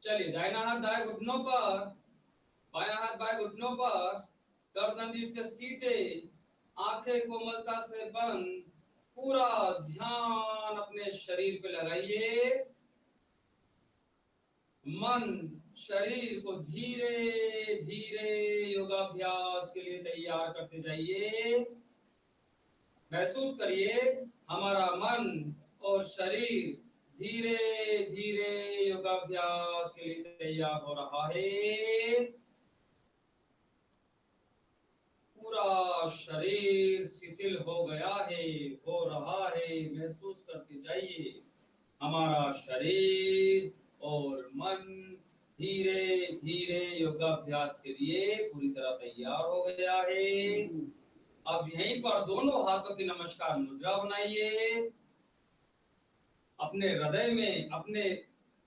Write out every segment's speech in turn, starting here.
चलिए, दाहिना हाथ दाएं घुटनों पर, बायां हाथ बाएं घुटनों पर, गर्दन रीढ़ से सीधे, आंखें कोमलता से बंद, पूरा ध्यान अपने शरीर पे लगाइए। मन शरीर को धीरे धीरे योगाभ्यास के लिए तैयार करते जाइए। महसूस करिए हमारा मन और शरीर धीरे धीरे योगाभ्यास के लिए तैयार हो रहा है। पूरा शरीर शिथिल हो गया है, हो रहा है। महसूस करते जाइए हमारा शरीर और मन धीरे धीरे योगाभ्यास के लिए पूरी तरह तैयार हो गया है। अब यहीं पर दोनों हाथों की नमस्कार मुद्रा बनाइए। अपने हृदय में अपने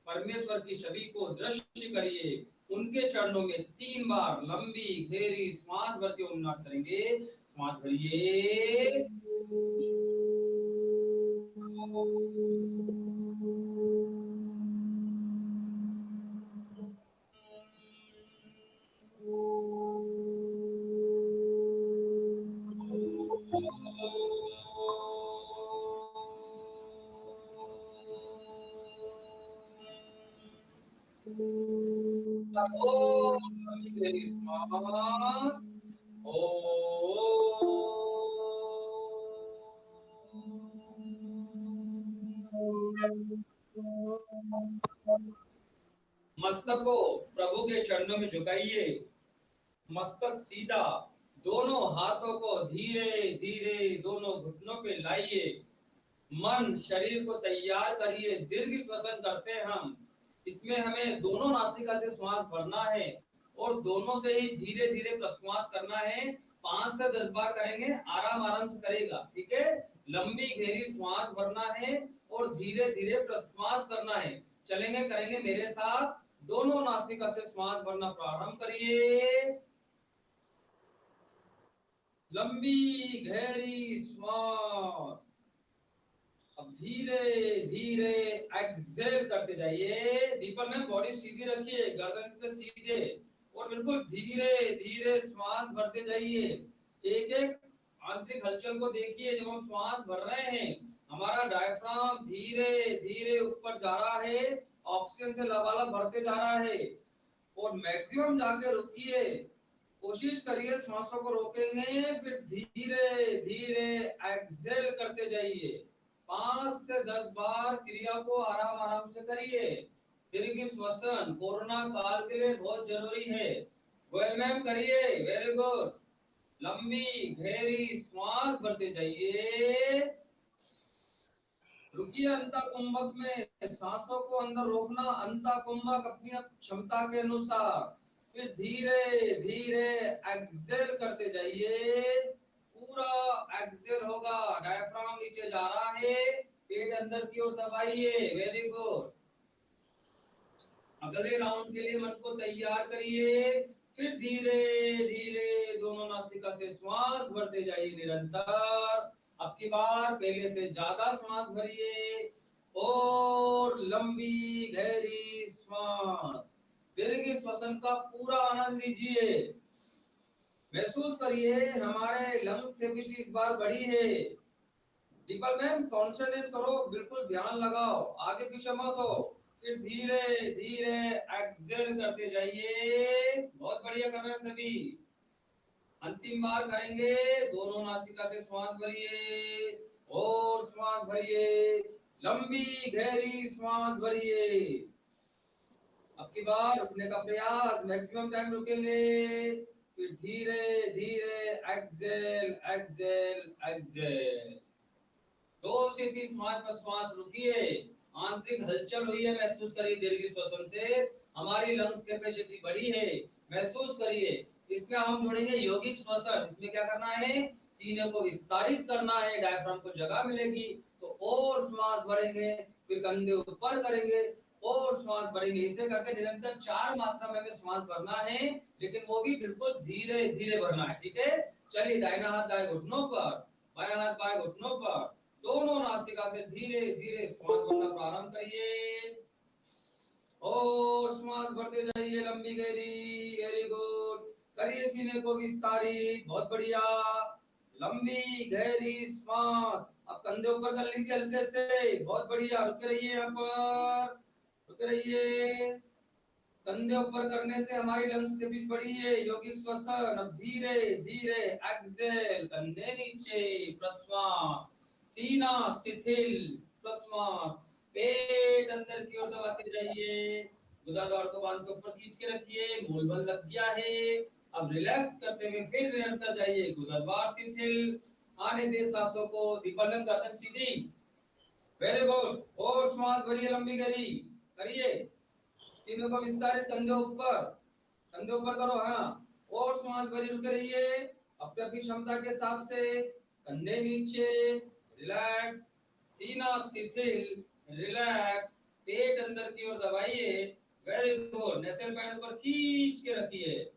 परमेश्वर की छवि को दृश्य करिए। उनके चरणों में 3 बार लंबी गहरी श्वास भर के ओम नाद करेंगे। श्वास भरिए, मस्तक को प्रभु के चरणों में झुकाइए। मस्तक सीधा, दोनों हाथों को धीरे धीरे दोनों घुटनों पे लाइए। मन शरीर को तैयार करिए। दीर्घ श्वसन करते हैं हम। इसमें हमें दोनों नासिका से श्वास भरना है और दोनों से ही धीरे धीरे प्रश्वास करना है। 5 से 10 बार करेंगे, आराम आराम से करेगा, ठीक है। लंबी गहरी श्वास भरना है और धीरे धीरे प्रश्वास करना है। चलेंगे, करेंगे मेरे साथ। दोनों नासिका से श्वास भरना प्रारंभ करिए। लंबी गहरी श्वास। अब धीरे धीरे एक्सहेल करते जाइए। दीपक में बॉडी सीधी रखिए, गर्दन से सीधे, और बिल्कुल धीरे धीरे श्वास भरते जाइए। एक एक आंतरिक हलचल को देखिए। जब हम श्वास भर रहे हैं, हमारा डायफ्राम धीरे धीरे ऊपर जा रहा है, ऑक्सीजन से लबालब भरते जा रहा है। और मैक्सिमम जाके रुकिए, कोशिश करिए श्वासों को रोकेंगे, फिर धीरे धीरे एक्सहेल करते जाइए। 5 से 10 बार क्रिया को आराम आराम से करिए। दीर्घ श्वसन कोरोना काल के लिए बहुत जरूरी है। वेल मैम, करिए, वेरी गुड। लंबी गहरी श्वास भरते जाइए। रुकिए अंता कुंभक में, सांसों को अंदर रोकना। अंता कुंभक अपनी क्षमता के अनुसार। फिर धीरे धीरे एक्सहेल करते जाइए। पूरा एक्सहेल होगा, डायफ्राम नीचे जा रहा है, पेट अंदर की ओर दबाइए। Very good. अगले राउंड के लिए मन को तैयार करिए। फिर धीरे धीरे दोनों नासिका से श्वास भरते जाइए निरंतर। अब की बार पहले से ज्यादा श्वास भरिए और लंबी गहरी श्वास। दीर्घ श्वसन का पूरा आनंद लीजिए। महसूस करिए हमारे लंग्स की कैपेसिटी इस बार बढ़ी है। दीपक मैम, कॉन्सेंट्रेट करो, बिल्कुल ध्यान लगाओ, आगे पीछे मत हो। फिर धीरे धीरे एक्सहेल करते जाइए। बहुत बढ़िया कर रहे हैं सभी। अंतिम बार करेंगे। दोनों नासिका से श्वास भरिए और श्वास भरिए। लंबी गहरी श्वास भरिए। अब की बार रुकने का प्रयास, मैक्सिमम टाइम रुकेंगे। फिर धीरे धीरे एक्सहेल एक्सहेल एक्सहेल। 2 से 3 श्वास पर श्वास रुकिए। आंतरिक हलचल हुई है, महसूस करिए। दीर्घ श्वसन से हमारी लंग्स कैपेसिटी बढ़ी है, महसूस करिए। इसमें हम जोड़ेंगे यौगिक श्वसन। इसमें क्या करना है? सीने को विस्तारित करना है, डायफ्राम को जगह मिलेगी तो और श्वास भरेंगे। फिर कंधे ऊपर करेंगे और श्वास भरेंगे। इसे करके निरंतर 4 मात्रा में हमें श्वास भरना है, लेकिन वो भी बिल्कुल धीरे धीरे भरना है, ठीक है। चलिए, दाहिना हाथ दाएं घुटनों पर, बायां हाथ बाएं घुटनों पर, दोनों नासिका से धीरे धीरे श्वास भरना प्रारंभ करिए। और श्वास भरते जाइए लंबी गहरी, वेरी गुड। करिए सीने को विस्तारित, बहुत बढ़िया। लंबी गहरी श्वास। अब कंधे ऊपर कर लीजिए हल्के से, बहुत बढ़िया। रुके रहिए यहाँ पर, रुके रहिए। कंधे ऊपर करने से हमारी लंग्स के बीच बढ़ी है यौगिक श्वसन। अब धीरे धीरे एक्सेल, कंधे नीचे, प्रश्वास, सीना शिथिल, प्रश्वास, पेट अंदर की ओर दबाते जाइए। गुदाद्वार को बांध के ऊपर खींच के रखिए, मूल बल लग गया है। अब रिलैक्स करते हुए फिर निरंतर जाइए। गुदाद्वार शिथिल, आने दे सांसों को, दीपलन गर्दन सीधी, वेरी गुड। और श्वास भरिए लंबी गहरी, करिए। सीनों को विस्तारित, कंधे ऊपर, कंधे ऊपर करो, हाँ। और श्वास भरी रुक रहिए अपनी अपनी क्षमता के हिसाब से। कंधे नीचे, रिलैक्स, सीना शिथिल, रिलैक्स, पेट अंदर की ओर दबाइए, वेरी गुड। नेसल पैड ऊपर खींच के रखिए।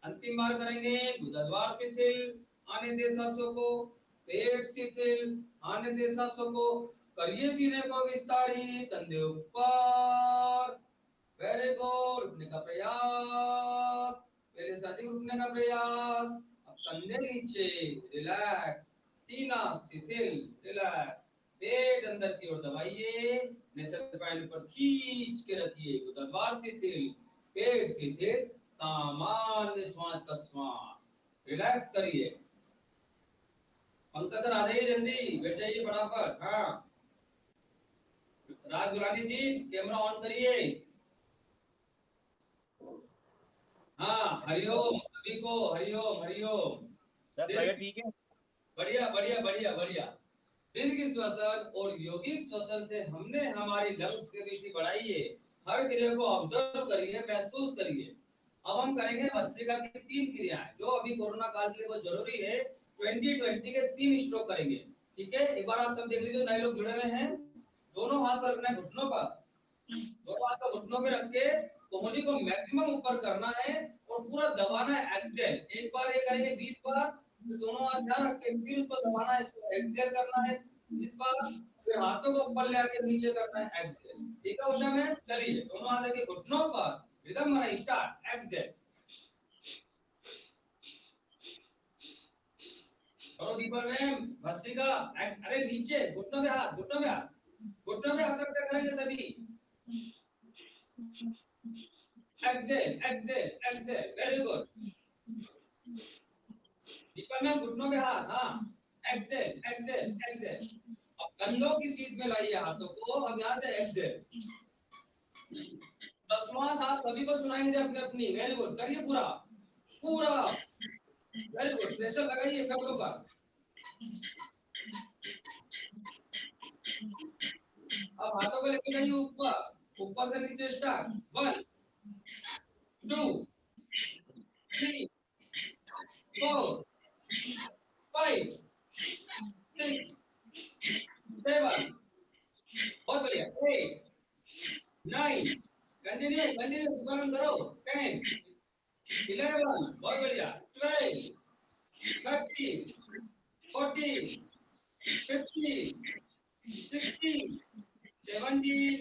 अंतिम बार करेंगे। गुदाद्वार शिथिल, आने दे सांसों को, पेट शिथिल, आने दे सांसों को। करिए सीने को विस्तारित, कंधे ऊपर, वेरी गुड। रुकने का प्रयास, पहले से अधिक रुकने का प्रयास। अब कंधे नीचे, रिलैक्स, सीना शिथिल, रिलैक्स, पेट अंदर की ओर दबाइए, नेसल पैड पर खींच के रखिए। गुदाद्वार शिथिल, पेट शिथिल, सामान्य श्वास प्रश्वास, रिलैक्स करिए। पंकज सर आ जाइए, जल्दी बैठ जाइए फटाफट। हाँ राज गुलानी जी, कैमरा ऑन करिए। हाँ हरिओम सभी को, हरिओम हरिओम। सब तबीयत ठीक है? बढ़िया बढ़िया बढ़िया बढ़िया। दीर्घ श्वसन और यौगिक श्वसन से हमने हमारी लंग्स की कैपेसिटी बढ़ाई है। हर क्रिया को ऑब्जर्व करिए, महसूस करिए। अब हम करेंगे भस्त्रिका की 3 क्रियाएं जो अभी कोरोना काल के लिए बहुत जरूरी है। 2020 के 3 स्ट्रोक करेंगे, ठीक है। एक बार आप सब देख लीजिए, नए लोग जुड़े हुए हैं। दोनों हाथ रखना है घुटनों पर, दोनों हाथ को घुटनों में रख के कोहनी को मैक्सिमम ऊपर करना है और पूरा दबाना है एक्सेल। एक बार ये करेंगे 20 बार, फिर दोनों हाथ ध्यान रख के फिर उसको दबाना है, इसको एक्सेल करना है 20 बार, फिर हाथों को ऊपर ले आके नीचे करना है एक्सेल। ठीक है उषा मैम, चलिए दोनों हाथ रखिए घुटनों पर, रिदम बनाइए, स्टार्ट, एक्सेल। करो दीपक मैम, भस्त्रिका, अरे नीचे घुटनों पे हाथ, घुटनों पे हाथ, घुटनों पे हाथ रख के करेंगे सभी। Excel Excel Excel, very good. Deepak ma'am घुटनों पे हाथ, हाँ, एक्सेल एक्सेल एक्सेल। अब कंधों की सीध में लाइए हाथों को, अब यहाँ से एक्सेल। 10वां हाथ सभी को सुनाई दे अपने अपनी, वेरी गुड, करिए पूरा पूरा, वेरी गुड। प्रेशर लगाइए कमरों पर। अब हाथों को लेके जाइए ऊपर, ऊपर से नीचे, स्टार्ट, 1 2 3 4 5 6 7, बहुत बढ़िया, 8 9, कंटिन्यू कंटिन्यू, सुबह करो, 10 11, बहुत बढ़िया, 12 13 14 15 16 17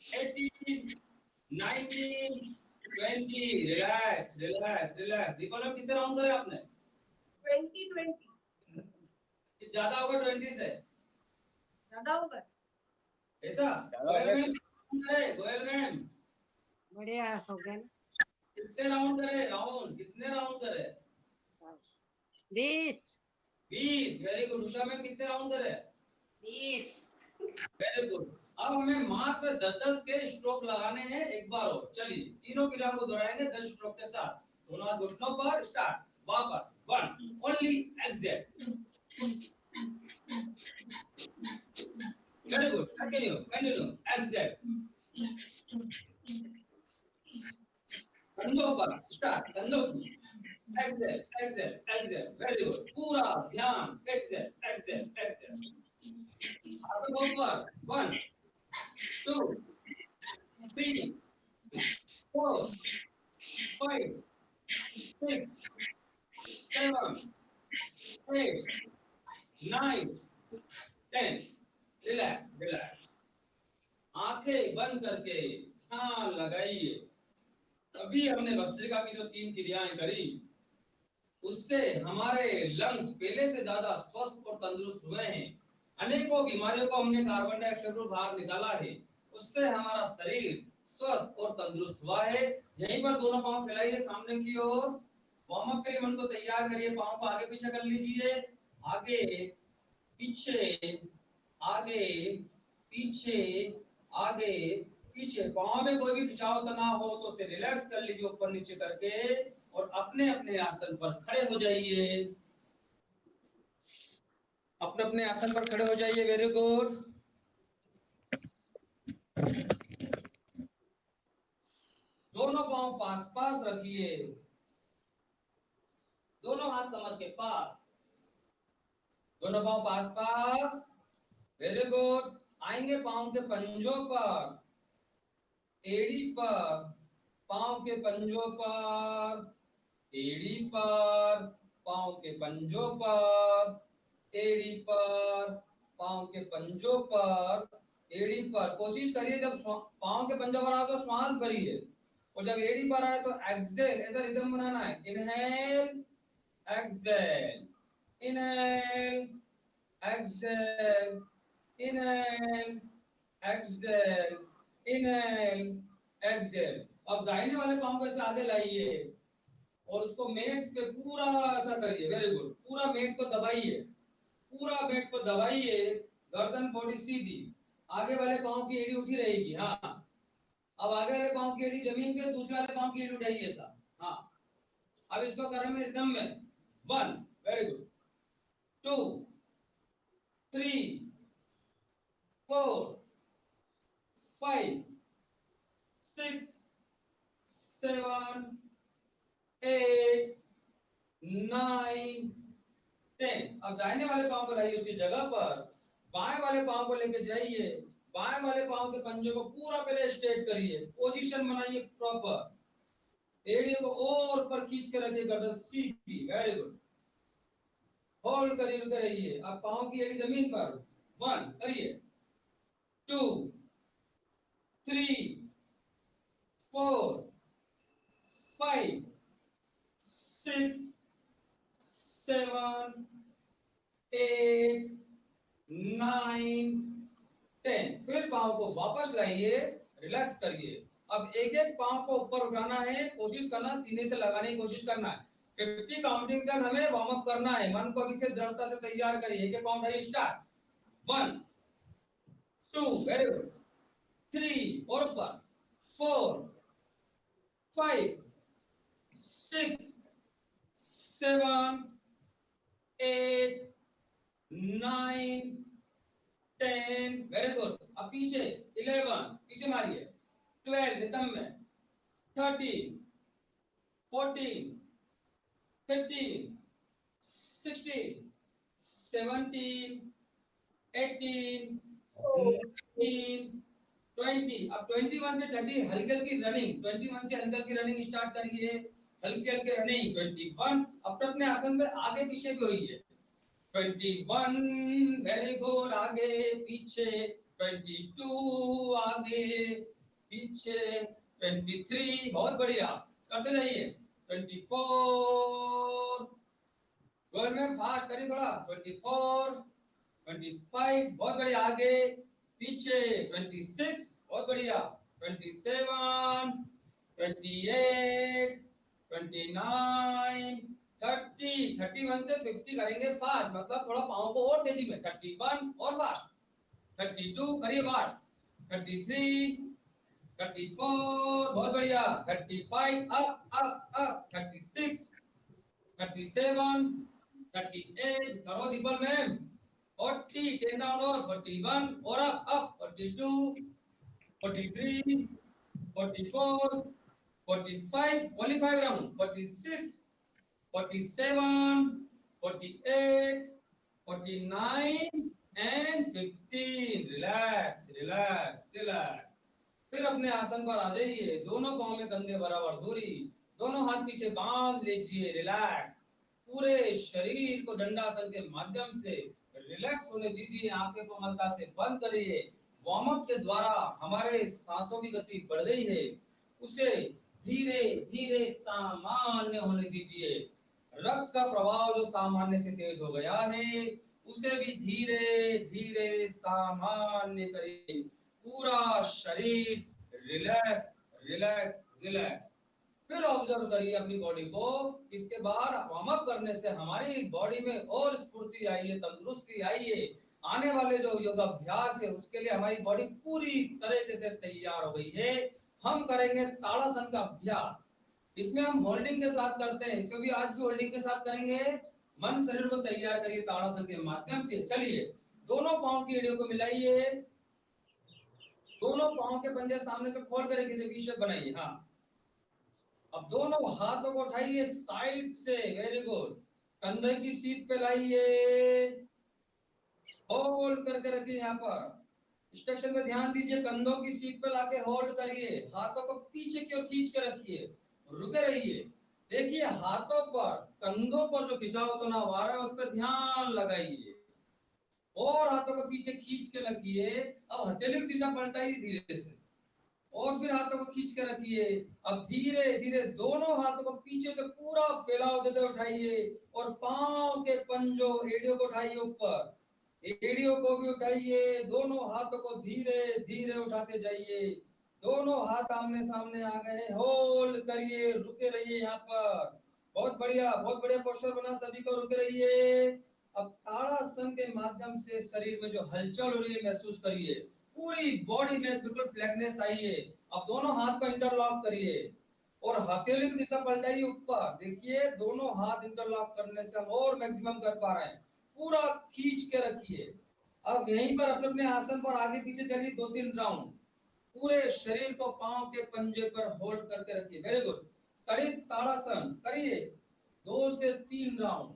18 19 20, रिलैक्स रिलैक्स रिलैक्स। दीपक मैम कितने राउंड करे आपने? 20 ज्यादा होगा 20 से, ज्यादा होगा ऐसा? गोयल मैम करे, गोयल मैम बढ़िया हो गया ना। कितने राउंड करे, राउंड कितने राउंड करे? 20 20, वेरी गुड। उषा मैम कितने राउंड करे? 20 वेरी गुड। अब हमें मात्र 10-10 के स्ट्रोक लगाने हैं एक बार और। चलिए तीनों क्रिया को दोहराएंगे 10 स्ट्रोक के साथ। दोनों हाथ घुटनों पर, स्टार्ट, वापस 1 only exhale, very good, continue continue, exhale, कंधों पर, स्टार्ट, कंधों की, exhale Excel Excel, very good, पूरा ध्यान, एक्सेल एक्सेल एक्सेल। हाथों ऊपर, 1 2 3 4 5 6 7 8 9 10, रिलैक्स रिलैक्स। आंखें बंद करके हाँ लगाइए। अभी हमने भस्त्रिका की जो 3 क्रियाएं करी उससे हमारे लंग्स पहले से ज्यादा स्वस्थ और तंदुरुस्त हुए हैं। अनेकों बीमारियों को हमने कार्बन डाइऑक्साइड को बाहर निकाला है। उससे हमारा शरीर स्वस्थ और तंदुरुस्त हुआ है। यहीं पर दोनों पांव फैलाइए सामने की ओर। वार्म अप के लिए मन को तैयार करिए। पांव को आगे पीछे कर लीजिए। आगे पीछे आगे पीछे आगे पीछे। पांव में कोई भी खिंचाव तनाव हो तो उसे रिलैक्स कर लीजिए ऊपर नीचे करके और अपने अपने आसन पर खड़े हो जाइए। अपने अपने आसन पर खड़े हो जाइए। Very good. दोनों पांव पास पास रखिए। दोनों हाथ कमर के पास। दोनों पांव पास पास। Very good. आएंगे पांव के पंजों पर, एड़ी पर, पांव के पंजों पर, एड़ी पर, पांव के पंजों पर, एड़ी पर, पांव के पंजों पर, एड़ी पर। कोशिश करिए जब पांव के पंजों पर आओ तो श्वास भरिए और जब एड़ी पर आए तो एक्सेल ऐसा रिदम बनाना है। Inhale exhale, inhale exhale, inhale exhale, inhale exhale. अब दाहिने वाले पांव को ऐसे आगे लाइए और उसको मेट पे पूरा ऐसा करिए। Very good. पूरा मेट को दबाइए, पूरा मेट को दबाइए। गर्दन बॉडी सीधी। आगे वाले पांव की एड़ी उठी रहेगी। हाँ, अब आगे वाले पांव की एड़ी जमीन पे, दूसरे वाले पांव की एड़ी उठाइए ऐसा। हाँ, अब इसको करेंगे रिदम में। 1, वेरी गुड, 2, 3, 4, 5, 6, 7, 8, 9, 10। अब दाहिने वाले पांव को लाइए उसकी जगह पर। बाएं वाले पांव को लेके जाइए। बाएं वाले पांव के पंजे को पूरा पहले स्ट्रेट करिए। पोजीशन बनाइए प्रॉपर। एड़ी को और ऊपर खींच के रखिए, गर्दन सीधी। Very good. होल्ड करिए, रुके रहिए। अब पांव की एड़ी जमीन पर। 1 करिए, 2, 3, 4, 5, 6, 7, 8, 9, 10। फिर पांव को वापस लाइए, रिलैक्स करिए। अब एक एक पांव को ऊपर उठाना है। कोशिश करना सीने से लगाने की कोशिश करना है। 50 काउंटिंग तक हमें वार्म अप करना है। मन को अभी से दृढ़ता से तैयार करिए। एक एक पांव उठाइए। स्टार्ट। 1, 2, वेरी गुड, 3 और ऊपर, 4, 5, 6, 7, 8, 9, 10, वेरी गुड। अब पीछे 11, पीछे मारिए। 12 रिदम में। 13, 14, 15, 16, 17, 18, 19, 20। अब 21 से 30 हल्की हल्की रनिंग। 21 से हल्की हल्की रनिंग स्टार्ट करिए। हल्की हल्की रनिंग। 21 अपने अपने आसन पे आगे पीछे भी हुई है। 21, वेरी गुड। आगे पीछे। 22, आगे पीछे। 23, बहुत बढ़िया, करते जाइए। 24, गोल में फास्ट करिए थोड़ा। 24, 25, बहुत बढ़िया, आगे पीछे। 26, बहुत बढ़िया। 27, 28, 29, 30, 31 से 50 करेंगे फास्ट, मतलब थोड़ा पाँव को और तेजी में। 31 और फास्ट। 32 करिए बार। 33, 34, बहुत बढ़िया। 35, अप अप अप। 36, 37, 38, करो दीपल मैम। 40, 10 डाउन और 41 और up 42, 43, 44, 45, 45 round. 46, 47, 48, 49 and 15। Relax relax relax. फिर अपने आसन पर आ जाइए। दोनों पांव में कंधे बराबर दूरी। दोनों हाथ पीछे बांध लीजिए। रिलैक्स। पूरे शरीर को दंडासन के माध्यम से रिलैक्स होने दीजिए। आंखें को हल्का से बंद करिए। वार्म अप के द्वारा हमारे सांसों की गति बढ़ गई है, उसे धीरे धीरे सामान्य होने दीजिए। रक्त का प्रवाह जो सामान्य से तेज हो गया है, उसे भी धीरे धीरे सामान्य करिए। पूरा शरीर रिलैक्स रिलैक्स रिलैक्स। फिर ऑब्जर्व करिए अपनी बॉडी को। इसके बाद वार्म अप करने से हमारी बॉडी में और स्फूर्ति आई है, तंदुरुस्ती आई है। आने वाले जो योगाभ्यास है उसके लिए हमारी बॉडी पूरी तरीके से तैयार हो गई है। हम करेंगे ताड़ासन का अभ्यास। इसमें हम होल्डिंग के साथ करते हैं, इसको भी आज भी होल्डिंग के साथ करेंगे। मन शरीर को तैयार करिए ताड़ासन के माध्यम से। चलिए, दोनों पांव की एड़ियों को मिलाइए, दोनों पांव के पंजे सामने से खोल कर किसी वी शेप बनाइए। हाँ, अब दोनों हाथों को उठाइए साइड से, वेरी गुड। कंधे की सीट पे लाइए, होल्ड करके रखिए। यहाँ पर इंस्ट्रक्शन पे ध्यान दीजिए, कंधों की सीट पे लाके होल्ड करिए, हाथों को पीछे की ओर खींच के रखिए, रुके रहिए। देखिए हाथों पर, कंधों पर जो खिंचाव तनाव आ रहा है उस पर ध्यान लगाइए और हाथों को पीछे खींच के रखिए। अब हथेली की दिशा पलटाइए धीरे से और फिर हाथों को खींच के रखिए। अब धीरे धीरे दोनों हाथों को पीछे से पूरा फैलाव देते उठाइए और पांव के पंजों एड़ियों को उठाइए ऊपर, एड़ियों को भी उठाइए। दोनों हाथों को धीरे धीरे उठाते जाइए। दोनों हाथ आमने सामने आ गए, होल्ड करिए, रुके रहिए यहाँ पर। बहुत बढ़िया पोस्चर बना, सभी को रुके रहिए। अब ताड़ासन के माध्यम से शरीर में जो हलचल हो रही है महसूस करिए। पूरी बॉडी में बिल्कुल फ्लैटनेस आई है। अब दोनों हाथ को इंटरलॉक करिए और हथेली की दिशा पलटाइए ऊपर। देखिए दोनों हाथ इंटरलॉक करने से हम और मैक्सिमम कर पा रहे हैं। पूरा खींच के रखिए। अब यहीं पर अपने अपने आसन पर आगे पीछे चलिए 2-3 राउंड। पूरे शरीर को पांव के पंजे पर होल्ड करके रखिए, वेरी गुड। करिए ताड़ासन, करिए 2 से 3 राउंड।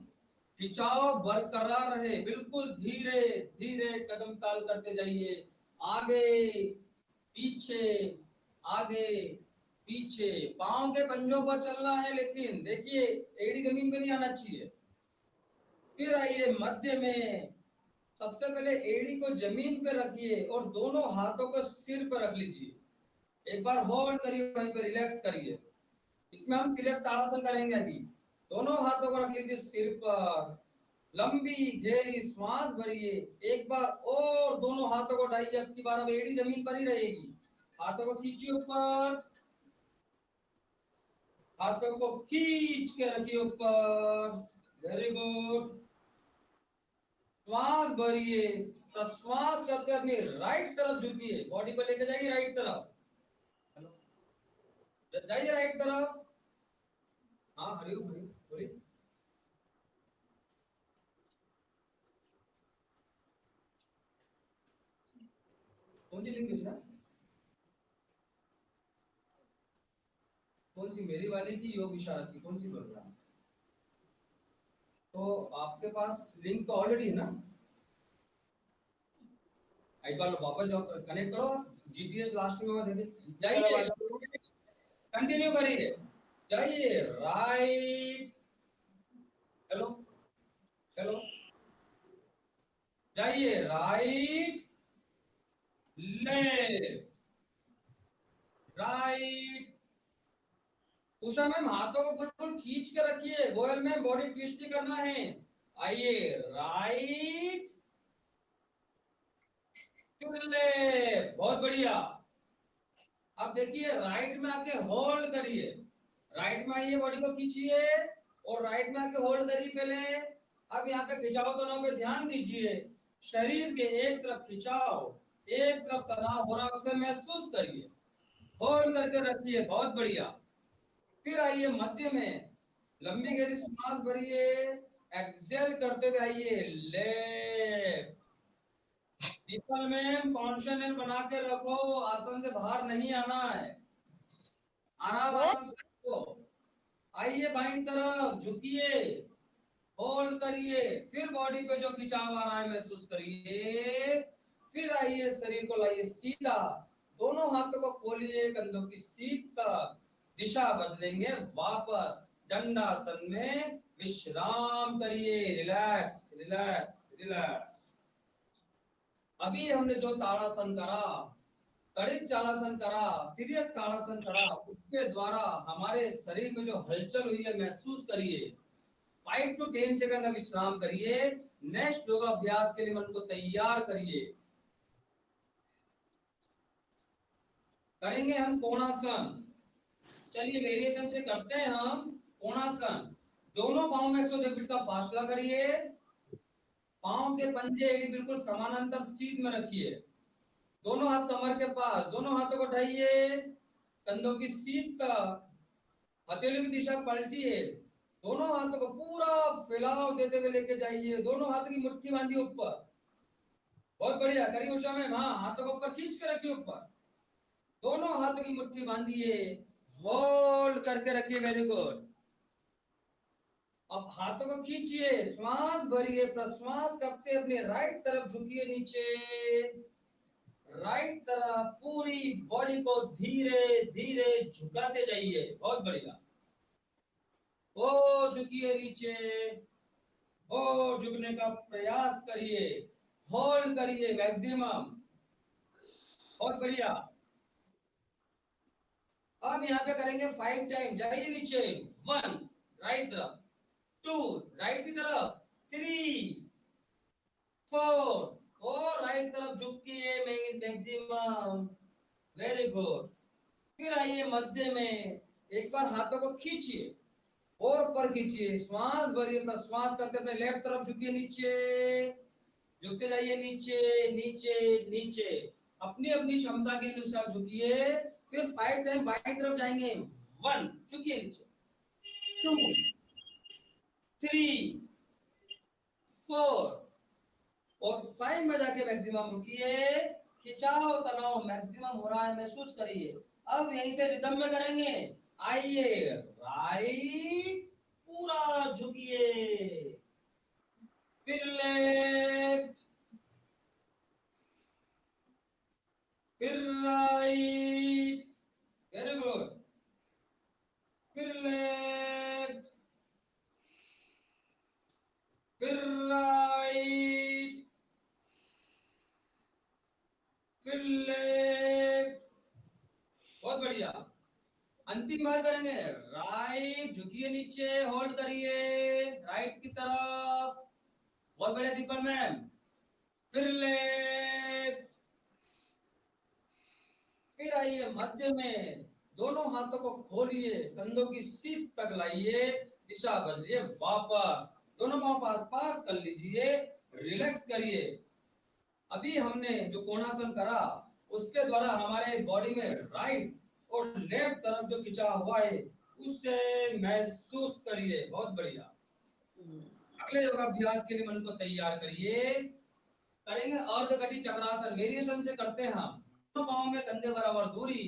खिंचाव बरकरार रहे, बिल्कुल धीरे धीरे कदम ताल करते जाइए। आगे पीछे, आगे पीछे, पांव के पंजों पर चलना है, लेकिन देखिए एड़ी जमीन पे नहीं आना चाहिए। फिर आइए मध्य में। सबसे पहले एड़ी को जमीन पे रखिए और दोनों हाथों को सिर पर रख लीजिए। एक बार होल्ड करिए, वहीं पे रिलैक्स करिए। इसमें हम तिलक ताड़ासन करेंगे अभी। दोनों हाथों को रख लीजिए सिर पर, लंबी गहरी श्वास भरिए। एक बार और दोनों हाथों को उठाइए। अब की बार अब एड़ी जमीन पर ही रहेगी। हाथों को खींचिए ऊपर, हाथों को खींच के रखिए ऊपर, वेरी गुड। श्वास भरिए, प्रश्वास करके अपनी राइट तरफ झुकिए, बॉडी को लेके जाइए राइट तरफ, जाइए राइट तरफ। हाँ हरिओम हरिओम बोलिए। कौन सी लिंक है? कौन सी, मेरी वाली की योग विशारद की, कौन सी बोल रहा है? तो आपके पास लिंक तो ऑलरेडी है ना। एक बार वापस जाओ, कनेक्ट करो, जीपीएस लास्ट में दे दे। जाइए, कंटिन्यू करिए, जाइए राइट, हेलो हेलो, जाइए right left, right. Usha ma'am हाथों को बिल्कुल खींच के रखिए, गोयल में बॉडी ट्विस्ट नहीं करना है। आइए राइट लेफ्ट, बहुत बढ़िया। अब देखिए राइट में आके होल्ड करिए, राइट में आइए, बॉडी को खींचिए और राइट में आके होल्ड करिए पहले। अब यहाँ पे खिंचाव तनाव पे ध्यान दीजिए। शरीर के एक तरफ खिंचाव, एक तरफ तनाव हो रहा है, उसे महसूस करिए, होल्ड करके रखिए, बहुत बढ़िया। फिर आइए मध्य में, लंबी गहरी सांस भरिए, एक्सेल करते हुए आइए लेफ्ट। दीपल में कॉन्शियसनेस बना के रखो, आसन से बाहर नहीं आना है, आराम आराम से रखो। आइए बाईं तरफ झुकिए, होल्ड करिए, फिर बॉडी पे जो खिंचाव आ रहा है महसूस करिए। फिर आइए शरीर को लाइए सीधा, दोनों हाथों को खोलिए कंधों की सीध तरफ, दिशा बदलेंगे वापस दंडासन में। विश्राम करिए, रिलैक्स रिलैक्स रिलैक्स। अभी हमने जो ताड़ासन करा, त्वरित ताड़ासन करा, तिर्यक ताड़ासन करा, उसके द्वारा हमारे शरीर में जो हलचल हुई है महसूस करिए। 5 to 10 सेकंड का विश्राम करिए। नेक्स्ट योगाभ्यास के लिए मन को तैयार करिए। करेंगे हम कोणासन। चलिए वेरिएशन से करते हैं हम कोणासन। दोनों पांव में 110 फीट का फासला करिए। पांव के पंजे बिल्कुल समानांतर सीट में रखिए। दोनों हाथ कमर के पास, दोनों हाथों को उठाइए कंधों की सीट तक, हथेलियों की दिशा पलटिए। दोनों हाथों को पूरा फैलाव देते हुए लेके जाइए। दोनों हाथों की मुट्ठी बांधिए ऊपर। बहुत बढ़िया, करिए उषा मैम। हाँ, हाथों को ऊपर खींच के रखिए ऊपर। दोनों हाथों की मुट्ठी बांधिए, होल्ड करके रखिए। Very good. अब हाथों को खींचिए, श्वास भरिए, प्रश्वास करते अपने राइट तरफ झुकिए नीचे। राइट तरफ पूरी बॉडी को धीरे धीरे झुकाते जाइए। बहुत बढ़िया। ओ झुकिए नीचे, ओ झुकने का प्रयास करिए, होल्ड करिए मैक्सिमम। बहुत बढ़िया। अब यहाँ पे करेंगे 5 टाइम। जाइए नीचे। 1 राइट तरफ, 2 राइट की तरफ, 3 4 और राइट तरफ झुकिए मैक्सिमम। Very good. फिर आइए मध्य में। एक बार हाथों को खींचिए और ऊपर खींचिए, श्वास भरिए, प्रश्वास करते अपने लेफ्ट तरफ झुकिए नीचे। झुकते जाइए नीचे नीचे नीचे। अपनी अपनी क्षमता के अनुसार झुकिए। फिर 5 टाइम बाई तरफ जाएंगे। 1 झुकिए नीचे, 2 3 4 और 5 में जाके मैक्सिमम रुकिए। खिंचाव तनाव मैक्सिमम हो रहा है, महसूस करिए। अब यहीं से रिदम में करेंगे। आइए राइट, पूरा झुकिए। फिर लेफ्ट, फिर राइट। Very good. फिर लेफ्ट, फिर राइट, फिर लेफ्ट। बहुत बढ़िया। अंतिम बार करेंगे। राइट, झुकिए नीचे, होल्ड करिए राइट की तरफ। बहुत बढ़िया दीपक मैम। फिर लेफ्ट, फिर आइए मध्य में। दोनों हाथों को खोलिए, कंधों की सीट तक लाइए, दिशा बदलिए वापस। दोनों पांव पास पास कर लीजिए, रिलैक्स करिए। अभी हमने जो कोणासन करा उसके द्वारा हमारे बॉडी में राइट और लेफ्ट तरफ जो खिंचा हुआ है उसे महसूस करिए। बहुत बढ़िया। अगले योगाभ्यास के लिए मन को तैयार करिए। करेंगे अर्धकटी चक्रासन। वेरिएशन से करते हैं हम। दोनों पांव में कंधे बराबर दूरी,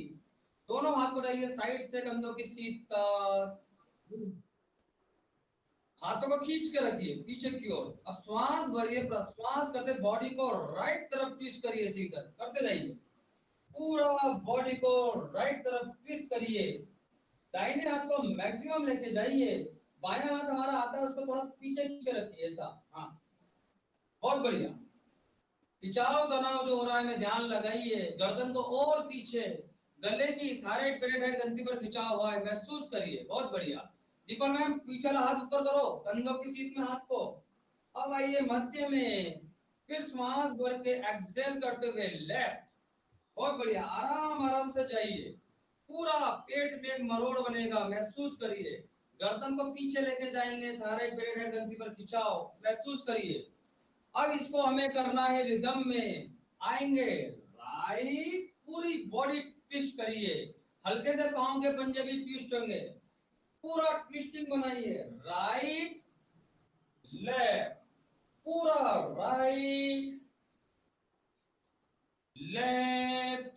दोनों हाथ उठाइए साइड से कंधों की सीट तक। हाथों को खींच के रखिए पीछे की ओर। अब श्वास भरिए, प्रश्वास करते बॉडी को राइट तरफ ट्विस्ट करिए, सीकर करते जाइए। पूरा बॉडी को राइट तरफ ट्विस्ट करिए। दाहिने हाथ को मैक्सिमम लेके जाइए। बायां हाथ हमारा आता है उसको थोड़ा पीछे खींच के रखिए ऐसा। हाँ, बहुत बढ़िया। खिंचाव तनाव जो हो रहा है में ध्यान लगाइए। गर्दन को और पीछे, गले की थायराइड पेरिफेरल ग्रंथि पर खिंचाव हुआ है, महसूस करिए। बहुत बढ़िया। दीपक मैम पीछे वाला हाथ ऊपर करो, कंधों की सीट में हाथ को। अब आइए मध्य में। फिर श्वास भर के एक्सेल करते हुए लेफ्ट। बहुत बढ़िया। आराम आराम से जाइए। पूरा पेट में एक मरोड़ बनेगा, महसूस करिए। गर्दन को पीछे लेके जाएंगे, थायराइड पेरिफेरल ग्रंथि पर खिंचाव महसूस करिए। अब इसको हमें करना है रिदम में। आएंगे राइट, पूरी बॉडी ट्विस्ट करिए। हल्के से पांव के पंजे भी ट्विस्ट होंगे। पूरा ट्विस्टिंग बनाइए। राइट लेफ्ट, पूरा राइट लेफ्ट।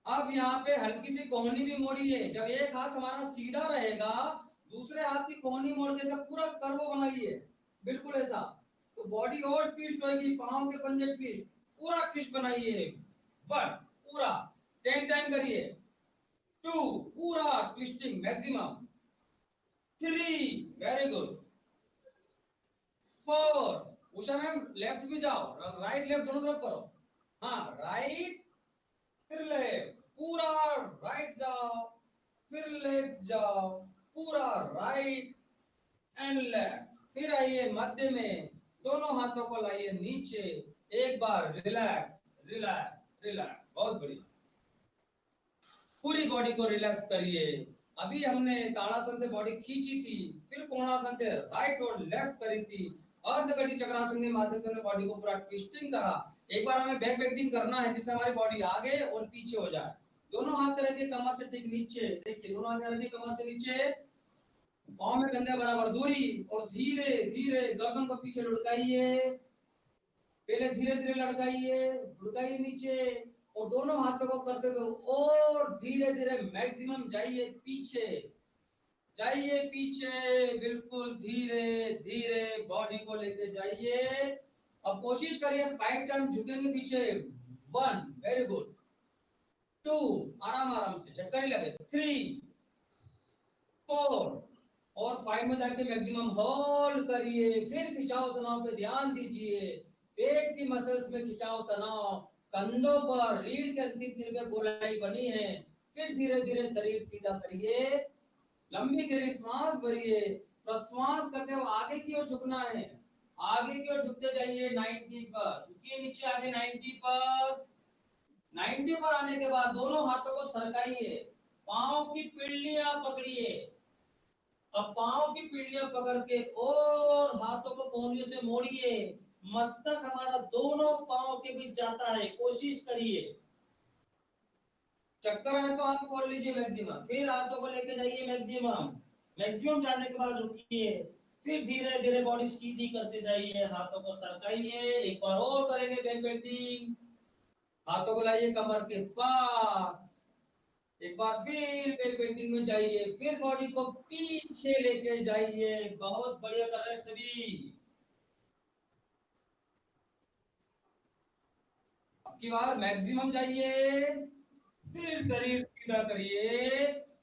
अब यहाँ पे हल्की सी कोहनी भी मोड़िए। जब एक हाथ हमारा सीधा रहेगा, दूसरे हाथ की कोहनी मोड़ के सब पूरा कर्व बनाइए, बिल्कुल ऐसा। तो बॉडी और ट्विस्ट होगी, पांव के पंजे ट्विस्ट, पूरा ट्विस्ट बनाइए। 1 पूरा 10 टाइम करिए। 2 पूरा twisting maximum. 3 very good. 4 Usha ma'am left भी जाओ, राइट लेफ्ट दोनों तरफ करो। हाँ राइट फिर लेफ्ट, पूरा राइट जाओ, फिर लेफ्ट जाओ, पूरा राइट एंड लेफ्ट। फिर आइए मध्य में, दोनों हाथों को लाइए नीचे, एक बार रिलैक्स रिलैक्स रिलैक्स, बहुत बढ़िया। पूरी बॉडी को रिलैक्स करिए। अभी हमने ताड़ासन से बॉडी खींची थी, फिर कोणासन से राइट और लेफ्ट करी थी, अर्धकटी चक्रासन के माध्यम से बॉडी को पूरा ट्विस्टिंग करा। एक बार हमें बैक बेंडिंग करना है जिससे हमारी बॉडी आगे और पीछे हो जाए। दोनों हाथ रखिए कमर से ठीक नीचे, देखिए दोनों हाथ रखिए कमर से नीचे, पांव में कंधे बराबर दूरी, और धीरे धीरे गर्दन को पीछे लुढ़काइए। पहले धीरे धीरे लुढ़काइए, लुढ़काइए नीचे, और दोनों हाथों को करते हुए और धीरे धीरे मैक्सिमम जाइए पीछे, जाइए पीछे, बिल्कुल धीरे धीरे बॉडी को लेके जाइए। अब कोशिश करिए 5 टाइम झुकेंगे पीछे। 1 वेरी गुड, 2 आराम आराम से, झटका नहीं लगे, 3 4 और 5 में जाके मैक्सिमम होल्ड करिए। फिर खिंचाव तनाव पे ध्यान दीजिए, पेट की मसल्स में खिंचाव तनाव, कंधों पर रीढ़ के अंतिम सिर में गोलाई बनी है। फिर धीरे धीरे शरीर सीधा करिए, लंबी गहरी सांस भरिए, प्रश्वास करते हुए आगे की ओर झुकना है, आगे की ओर झुकते जाइए 90 पर, झुकिए नीचे आगे 90 पर। 90 पर आने के बाद दोनों हाथों को सरकाइए, पांव की पीढ़ियां पकड़िए। अब पांव की पीढ़ियां पकड़ के और हाथों को कोहनियों से मोड़िए, मस्तक हमारा दोनों पांव के बीच जाता है, कोशिश करिए। चक्कर है तो आप खोल लीजिए मैक्सिमम, फिर हाथों को लेके जाइए मैक्सिमम, मैक्सिमम जाने के बाद रुकिए, फिर धीरे धीरे बॉडी सीधी करते जाइए, हाथों को सरकाइए। एक बार और करेंगे बैक बेंडिंग, हाथों को लाइए कमर के पास, एक बार फिर बैक बेंडिंग में जाइए, फिर बॉडी को पीछे लेके जाइए। बहुत बढ़िया कर रहे हैं सभी। अब की बार मैक्सिमम जाइए, फिर शरीर सीधा करिए,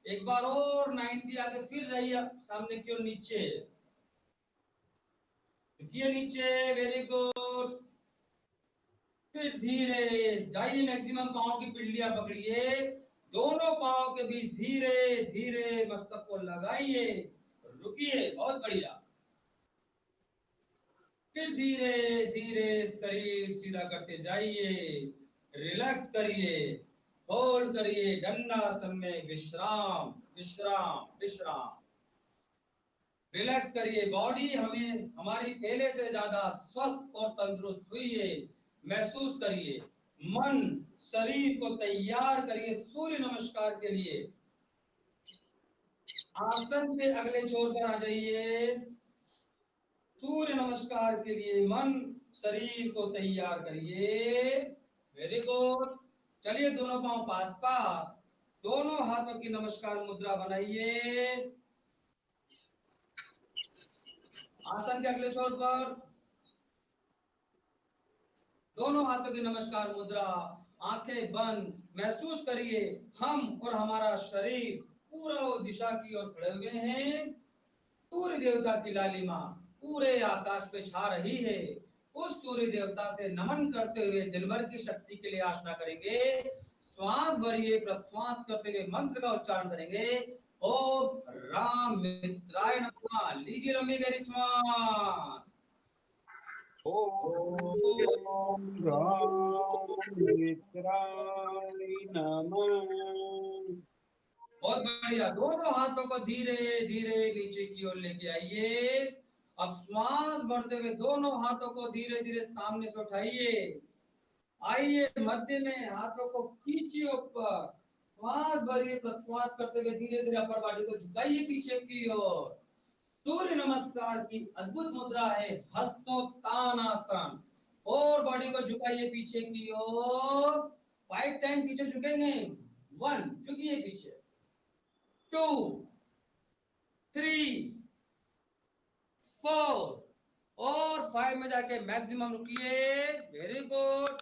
एक बार और 90 आगे, फिर जाइए सामने की ओर नीचे, झुकिए नीचे, वेरी गुड। फिर धीरे जाइए मैक्सिमम, पांव की पिंडलियां पकड़िए, दोनों पांव के बीच धीरे धीरे मस्तक को लगाइए, रुकिए, बहुत बढ़िया। फिर धीरे धीरे शरीर सीधा करते जाइए, रिलैक्स करिए, होल्ड करिए, दंडासन में विश्राम विश्राम विश्राम। रिलैक्स करिए, बॉडी हमें हमारी पहले से ज्यादा स्वस्थ और तंदुरुस्त हुई है, महसूस करिए। मन शरीर को तैयार करिए सूर्य नमस्कार के लिए। आसन के अगले छोर पर आ जाइए, सूर्य नमस्कार के लिए मन शरीर को तैयार करिए, वेरी गुड। चलिए दोनों पांव पास पास, दोनों हाथों की नमस्कार मुद्रा बनाइए। आसन के अगले छोर पर दोनों हाथों की नमस्कार मुद्रा, आंखें बंद, महसूस करिए हम और हमारा शरीर पूर्व दिशा की ओर खड़े हुए हैं। सूर्य देवता की लालिमा पूरे आकाश पे छा रही है। उस सूर्य देवता से नमन करते हुए दिन भर की शक्ति के लिए आशना करेंगे। श्वास भरिए, प्रश्वास करते हुए मंत्र का उच्चारण करेंगे। ओम राम मित्राय नमः। लीजिए लंबी गहरी श्वास। ओम राम मित्राय नमः। बहुत बढ़िया, दोनों हाथों को धीरे धीरे नीचे की ओर लेके आइए। अब श्वास भरते हुए दोनों हाथों को धीरे धीरे सामने से उठाइए, आइए मध्य में, हाथों को खींचिए ऊपर, श्वास भरिए, प्रश्वास करते हुए धीरे धीरे अपर बॉडी को झुकाइए पीछे की ओर। सूर्य नमस्कार की अद्भुत मुद्रा है हस्तोत्तानासन, और बॉडी को झुकाइए पीछे की ओर, 5 टाइम पीछे झुकेंगे। 1 झुकिए पीछे, 2 3 4 और 5 में जाके मैक्सिमम रुकिए, वेरी गुड।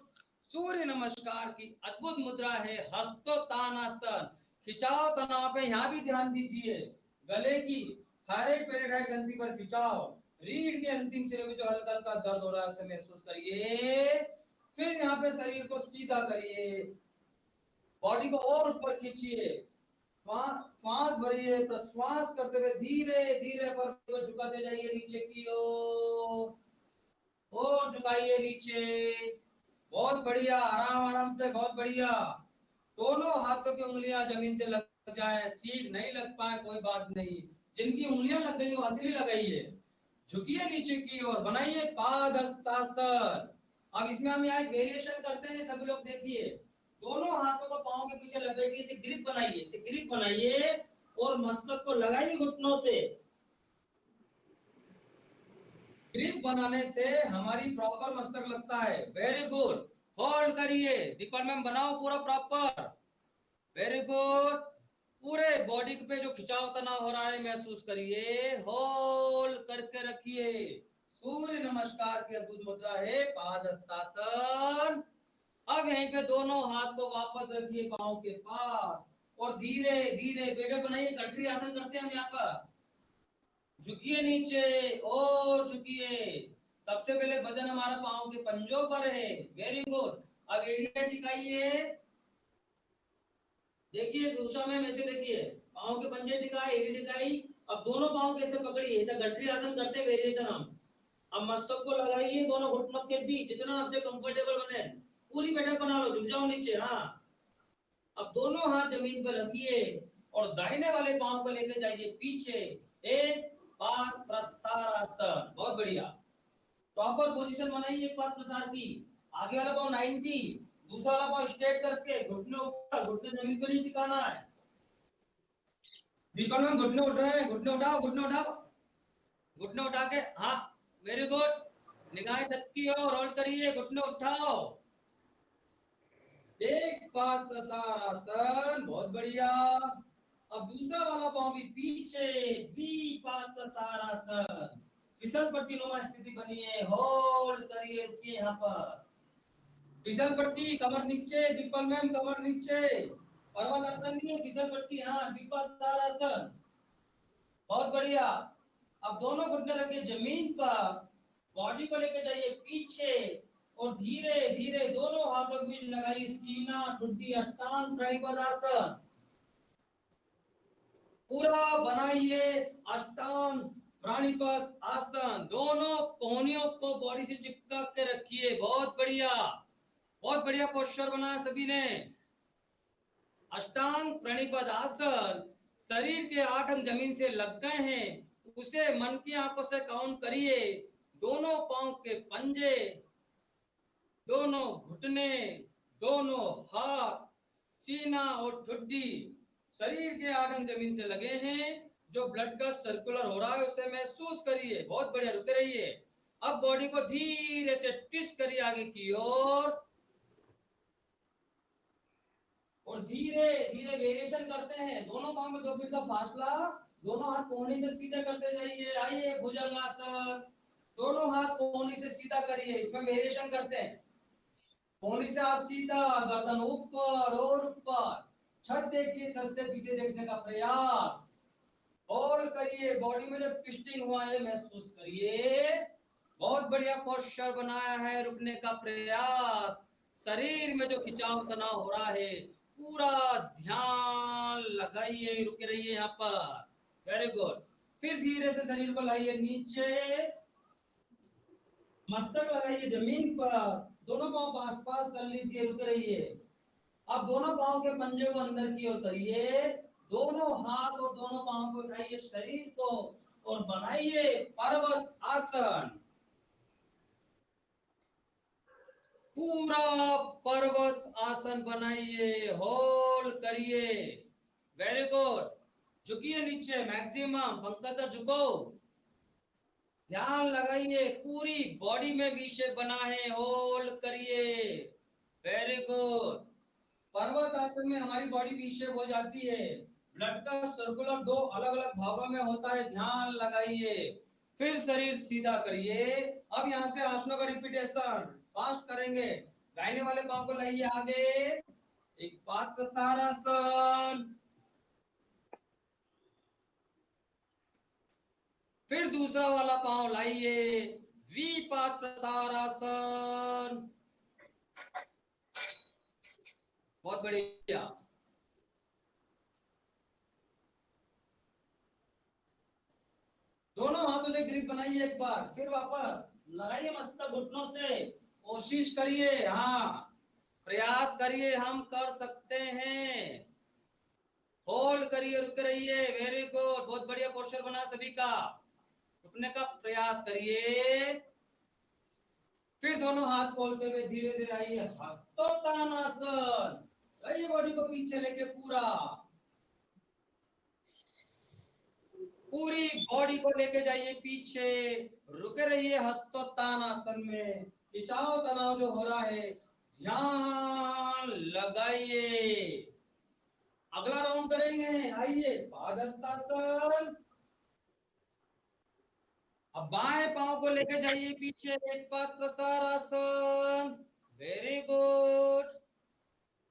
सूर्य नमस्कार की अद्भुत मुद्रा है हस्तोत्तानासन, खिंचाव तनाव पे यहां भी ध्यान दीजिए, गले की थायराइड पेरिटाइड ग्रंथि पर खिंचाव, रीढ़ के अंतिम सिरे में जो हल्का हल्का दर्द हो रहा है उसे महसूस करिए। फिर यहाँ पे शरीर को सीधा करिए, बॉडी को और ऊपर खींचिए, श्वास भरिए, प्रश्वास करते हुए धीरे धीरे पर को झुकाते जाइए नीचे की ओर, और झुकाइए नीचे। बहुत बढ़िया, आराम आराम से, बहुत बढ़िया। दोनों हाथों की उंगलियां जमीन से लग जाए, ठीक नहीं लग पाए कोई बात नहीं, जिनकी उंगलियां लग गई वो हथेली लगाइए, झुकिए नीचे की ओर, बनाइए पादहस्तासन। अब इसमें हम यहाँ एक वेरिएशन करते हैं, सभी लोग देखिए। दोनों हाथों को पांव के पीछे लपेटिए, इसे ग्रिप बनाइए, इसे ग्रिप बनाइए और मस्तक को लगाइए घुटनों से। ग्रिप बनाने से हमारी प्रॉपर मस्तक लगता है। वेरी गुड, होल्ड करिए, दीपक मैम बनाओ पूरा प्रॉपर। वेरी गुड, पूरे बॉडी पे जो खिंचाव तनाव हो रहा है महसूस करिए, होल्ड करके रखिए। सूर्य नमस्कार की अद्भुत मुद्रा है पादहस्तासन। अब यहीं पे दोनों हाथ को वापस रखिए पांव के पास और धीरे धीरे बैठक बनाइए, गठरी आसन करते हैं हम यहाँ पर। झुकिए नीचे और झुकिए। सबसे पहले वजन हमारा पांव के पंजों पर है। वेरी गुड, अब एड़ियां टिकाइए, देखिए दूसरा में ऐसे देखिए, पांव के पंजे टिकाए, एड़ी टिकाई। अब दोनों पांव कैसे पकड़िए, ऐसा गठरी आसन करते हैं वेरिएशन हम। अब मस्तक को लगाइए दोनों घुटनों के बीच, जितना आपसे कंफर्टेबल बने, पूरी बैठक बना लो, झुक जाओ नीचे। हाँ, अब दोनों हाथ जमीन पर रखिए और दाहिने वाले पांव को लेकर जाइए पीछे, एक पाद प्रसारासन। बहुत बढ़िया, प्रॉपर पोजीशन बनाइए एक पाद प्रसार की। आगे वाला पांव 90, दूसरा वाला पांव स्ट्रेट करके, घुटने ऊपर, घुटने जमीन पर नहीं टिकाना है। दीपक में घुटने उठ रहे हैं, घुटने उठाओ, घुटने उठाओ, घुटने उठा के, हाँ वेरी गुड, निगाहें छत की ओर रोल करिए, घुटने उठाओ, एक पाद प्रसारासन। बहुत बढ़िया। अब दूसरा वाला पांव भी पीछे, द्विपाद प्रसारासन। फिसल पट्टी नुमा स्थिति बनिए, होल्ड करिए, रुकिए यहाँ पर। फिसल पट्टी, कमर नीचे, दीपल मैम कमर नीचे, पर्वतासन नहीं है, फिसल पट्टी, हाँ द्विपाद प्रसारासन। बहुत बढ़िया। अब दोनों घुटने रखिए जमीन पर, बॉडी को लेके जाइए पीछे और धीरे धीरे दोनों हाथों के बीच लगाइए सीना ठुड्डी अष्टांग प्रणिपादासन। पूरा बनाइए अष्टांग प्राणिपत आसन। दोनों कोहनियों को बॉडी से चिपका के रखिए। बहुत बढ़िया, बहुत बढ़िया पोस्चर बनाया सभी ने। अष्टांग प्रणिपत आसन, शरीर के 8 अंग जमीन से लग गए हैं, उसे मन की आंखों से काउंट करिए। दोनों पांव के पंजे, दोनों घुटने, दोनों हाथ, सीना और ठुड्डी शरीर के 8 अंग जमीन से लगे हैं। जो ब्लड का सर्कुलर हो रहा है उसे महसूस करिए। बहुत बढ़िया, रुके रहिए। अब बॉडी को धीरे से ट्विस्ट करिए आगे की ओर और धीरे धीरे वेरिएशन करते हैं। दोनों पांव में 2 फीट का फासला, दोनों हाथ कोहनी से सीधे करते जाइए। आइए भुजंगासन, दोनों हाथ कोहनी से सीधा करिए, इसमें वेरिएशन करते हैं। कोहनी से हाथ सीधा, गर्दन ऊपर और ऊपर, छत देखिए, छत से पीछे देखने का प्रयास। होल्ड करिए, बॉडी में जब ट्विस्टिंग हुआ है महसूस करिए। बहुत बढ़िया पोस्चर बनाया है, रुकने का प्रयास। शरीर में जो खिंचाव तनाव हो रहा है पूरा ध्यान लगाइए, रुके रहिए यहाँ पर। Very good. फिर धीरे से शरीर को लाइए नीचे, मस्तक लगाइए जमीन पर, दोनों पांव आस पास कर लीजिए, रुके रहिए। अब दोनों पांव के पंजे को अंदर की ओर करिए, दोनों हाथ और दोनों पांव को उठाइए शरीर को और बनाइए पर्वत आसन। पूरा पर्वत आसन बनाइए, होल्ड करिए। वेरी गुड, झुकिए नीचे मैक्सिमम, पंकज सर झुको, ध्यान लगाइए, पूरी बॉडी में वी शेप बना है, होल्ड करिए। Very good. पर्वत आसन में हमारी बॉडी वी शेप हो जाती है। ब्लड का सर्कुलर 2 अलग अलग भागों में होता है, ध्यान लगाइए। फिर शरीर सीधा करिए। अब यहाँ से आसनों का रिपीटेशन फास्ट करेंगे। दाहिने वाले पांव को लाइए आगे, एक पाद प्रसारासन। फिर दूसरा वाला पांव लाइए, द्विपाद प्रसारासन। बहुत बढ़िया। दोनों हाथों से ग्रिप बनाइए एक बार, फिर वापस लगाइए मस्तक घुटनों से, कोशिश करिए, हाँ प्रयास करिए, हम कर सकते हैं। होल्ड करिए, रुक रहिए, वेरी गुड, बहुत बढ़िया पोस्चर बना सभी का। उठने का प्रयास करिए। फिर दोनों हाथ खोलते हुए धीरे धीरे आइए, हस्तोत्तानासन। आइए बॉडी को पीछे लेके पूरी बॉडी को लेके जाइए पीछे, रुके रहिए हस्तोत्तानासन में। खिंचाव तनाव जो हो रहा है ध्यान लगाइए। अगला राउंड करेंगे, आइए पादहस्तासन। अब बाएं पांव को लेके जाइए पीछे, एक पाद प्रसारासन, वेरी गुड।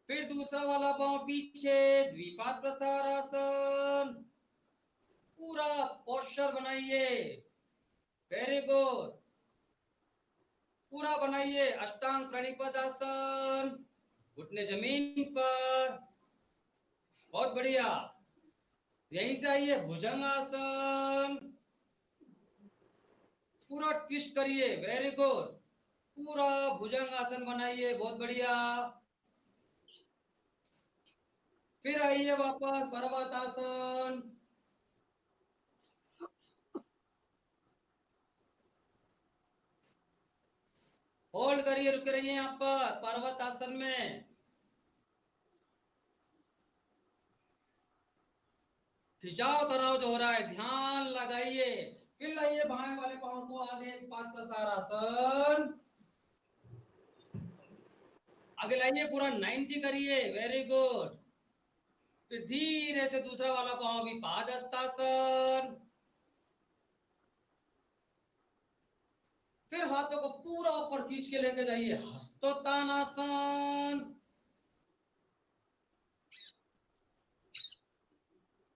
फिर दूसरा वाला पांव पीछे, द्विपाद प्रसारासन। पूरा पोस्चर बनाइए, वेरी गुड, पूरा बनाइए। अष्टांग प्रणिपदासन, घुटने जमीन पर, बहुत बढ़िया। यहीं से आइए भुजंगासन, पूरा ट्विस्ट करिए, वेरी गुड, पूरा भुजंगासन बनाइए, बहुत बढ़िया। फिर आइए वापस पर्वतासन, होल्ड करिए, रुक रहिए यहाँ पर पर्वतासन में। खिंचाव तनाव जो हो रहा है ध्यान लगाइए। फिर लाइए बाएं वाले पांव को आगे, पाद प्रसारासन, आगे लाइए, पूरा 90 करिए, वेरी गुड। फिर धीरे से दूसरा वाला पांव भी पादहस्तासन। फिर हाथों को पूरा ऊपर खींच के लेके जाइए, हस्तोत्तानासन।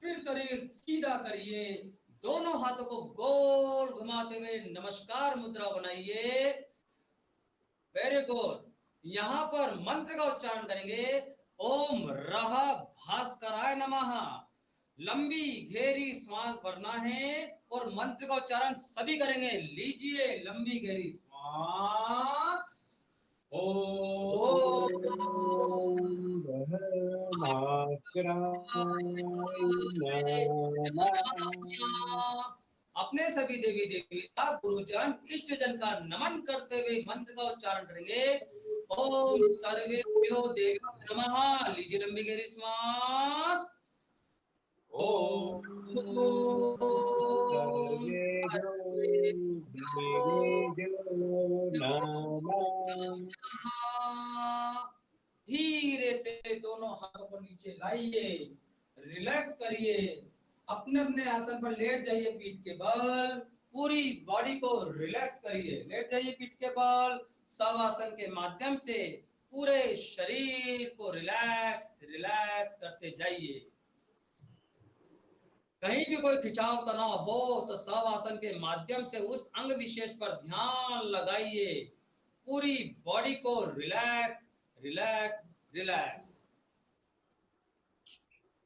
फिर शरीर सीधा करिए, दोनों हाथों को गोल घुमाते हुए नमस्कार मुद्रा बनाइए, वेरी गुड। यहां पर मंत्र का उच्चारण करेंगे, ओम रह भास्कराय नमः। लंबी घेरी श्वास भरना है और मंत्र का उच्चारण सभी करेंगे। लीजिए लंबी घेरी श्वास, अपने सभी देवी देवता गुरुजन इष्ट जन का नमन करते हुए मंत्र का उच्चारण करेंगे, ओम सर्वेभ्यो देवेभ्यो नमः। लीजिए लंबी गहरी श्वास, ओम धीरे से दोनों हाथों को नीचे लाइए, रिलैक्स करिए, अपने अपने आसन पर लेट जाइए, पीठ के बल, पूरी बॉडी को रिलैक्स करिए, लेट जाइए पीठ के बल। शवासन के माध्यम से पूरे शरीर को रिलैक्स रिलैक्स करते जाइए। कहीं भी कोई खिंचाव तनाव हो तो शवासन के माध्यम से उस अंग विशेष पर ध्यान लगाइए, पूरी बॉडी को रिलैक्स रिलैक्स रिलैक्स,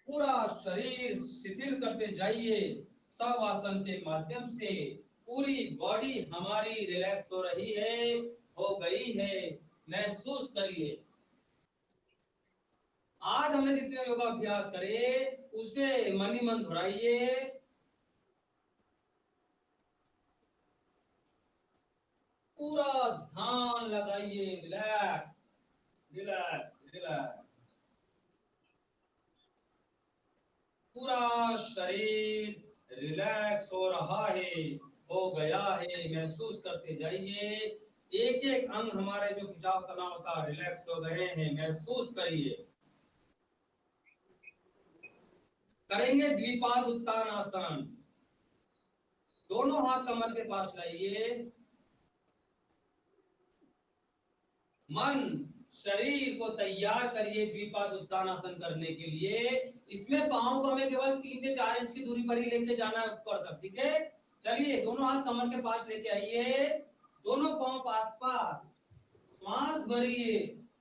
पूरा शरीर शिथिल करते जाइए। शवासन के माध्यम से पूरी बॉडी हमारी रिलैक्स हो रही है, हो गई है, महसूस करिए। आज हमने जितने योगा अभ्यास करे उसे मन ही मन दोहराइए। पूरा ध्यान लगाइए, रिलैक्स रिलैक्स रिलैक्स, पूरा शरीर रिलैक्स हो रहा है, हो गया है, महसूस करते जाइए। एक एक अंग हमारे जो खिंचाव तनाव का रिलैक्स हो गए हैं, महसूस करिए। करेंगे द्विपाद उत्तानासन, दोनों हाथ कमर के पास लाइए, मन शरीर को तैयार करिए द्विपाद उत्तानासन करने के लिए। इसमें पांव को हमें केवल 3 से 4 इंच की दूरी पर ही लेके जाना है ऊपर तक, ठीक है। चलिए दोनों हाथ कमर के पास लेके आइए, दोनों पांव पास पास, श्वास भरिए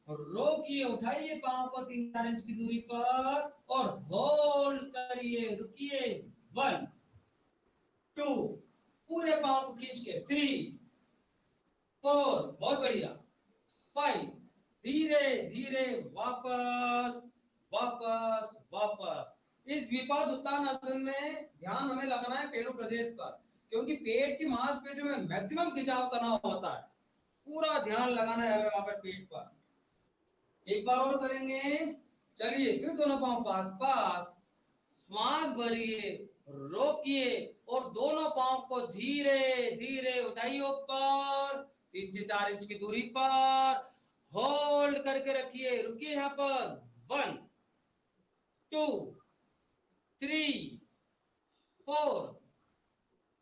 और रोकिए, उठाइए पांव को 3-4 इंच की दूरी पर और होल्ड करिए, रुकिए। 1 2 पूरे पांव को खींच के, 3 4 बहुत बढ़िया, 5 धीरे धीरे वापस वापस वापस। इस द्विपाद उत्तान आसन में ध्यान हमें लगाना है पेड़ू प्रदेश पर, क्योंकि पेट की मांसपेशियों में मैक्सिमम खिंचाव तनाव होता है। पूरा ध्यान लगाना है हमें वहां पर पेट पर। एक बार और करेंगे, चलिए फिर दोनों पांव पास पास, श्वास भरिए, रोकिए और दोनों पांव को धीरे धीरे उठाइए ऊपर 3 से 4 इंच की दूरी पर, होल्ड करके रखिए, रुकिए यहां पर। 1 2 3 4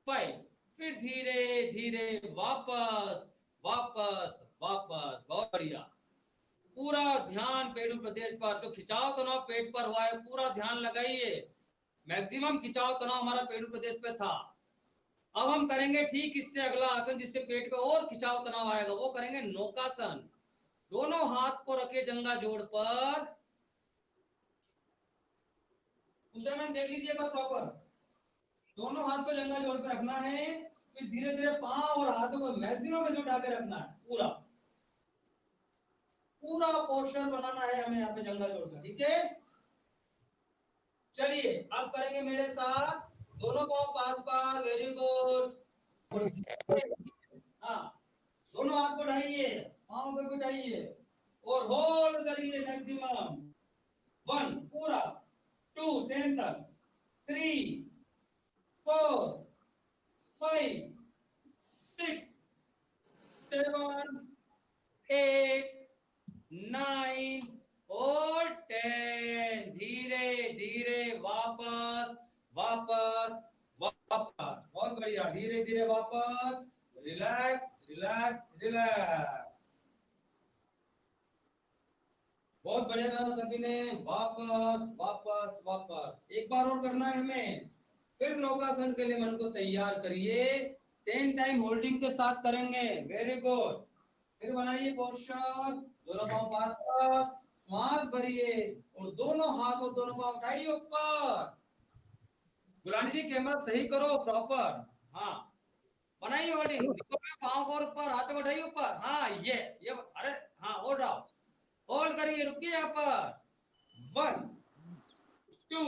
5 फिर धीरे धीरे वापस वापस वापस। बहुत बढ़िया, पूरा ध्यान पेड़ू प्रदेश पर, जो खिंचाव तनाव पेट पर हुआ है पूरा ध्यान लगाइए। मैक्सिमम खिंचाव तनाव हमारा पेड़ू प्रदेश पे था। अब हम करेंगे ठीक इससे अगला आसन जिससे पेट पे और खिंचाव तनाव आएगा, वो करेंगे नौकासन। दोनों हाथ को रखे जंगा जोड़ पर, उसे देख लीजिए एक बार प्रॉपर, दोनों हाथ को जंगा जोड़ पर रखना है, फिर धीरे धीरे पांव और हाथों को मैक्सिमम में उठा के रखना है। पूरा पूरा पोर्शन बनाना है हमें यहाँ पे जंगा जोड़ कर, ठीक है। चलिए अब करेंगे मेरे साथ, दोनों पांव पास पास, वेरी गुड। हाँ, दोनों हाथ को उठाइए, पांव को भी उठाइए और होल्ड करिए मैक्सिमम। 1 पूरा, 2 10 तक, 3 4 5 6 7 8 9 और 10। धीरे धीरे वापस वापस वापस। बहुत बढ़िया, धीरे धीरे वापस, रिलैक्स रिलैक्स रिलैक्स। बहुत बढ़िया करा सभी ने, वापस वापस वापस। एक बार और करना है हमें। फिर नौकासन के लिए मन को तैयार करिए, 10 टाइम होल्डिंग के साथ करेंगे। Very good. फिर बनाइए पोस्चर, दोनों पांव पास पास, श्वास भरिए और दोनों हाथ और दोनों पांव उठाइए ऊपर। गुलानी जी कैमरा सही करो प्रॉपर। हाँ, बनाइए होल्डिंग, पांव को ऊपर, हाथों को उठाइए ऊपर। हाँ ये अरे हाँ, होल्ड रहा, होल्ड करिए, रुकिए यहाँ पर। 1 2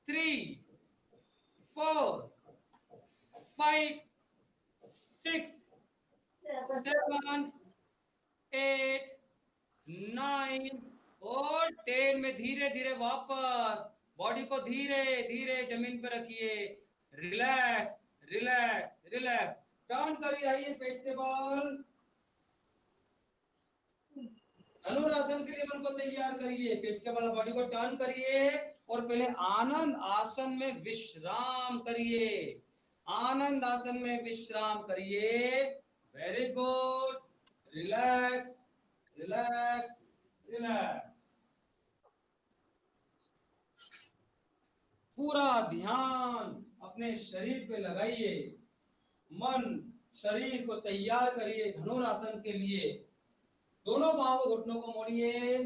3 4 5 6 7 8 9 और 10 में धीरे धीरे वापस। बॉडी को धीरे धीरे जमीन पर रखिए, रिलैक्स रिलैक्स रिलैक्स। टर्न करिए, आइए पेट के बल। धनुरासन के लिए मन को तैयार करिए, पेट के बल बॉडी को टर्न करिए और पहले आनंद आसन में विश्राम करिए। आनंद आसन में विश्राम करिए। Very good, relax relax relax. पूरा ध्यान अपने शरीर पे लगाइए, मन शरीर को तैयार करिए धनुरासन के लिए। दोनों पांव को, घुटनों को मोड़िए,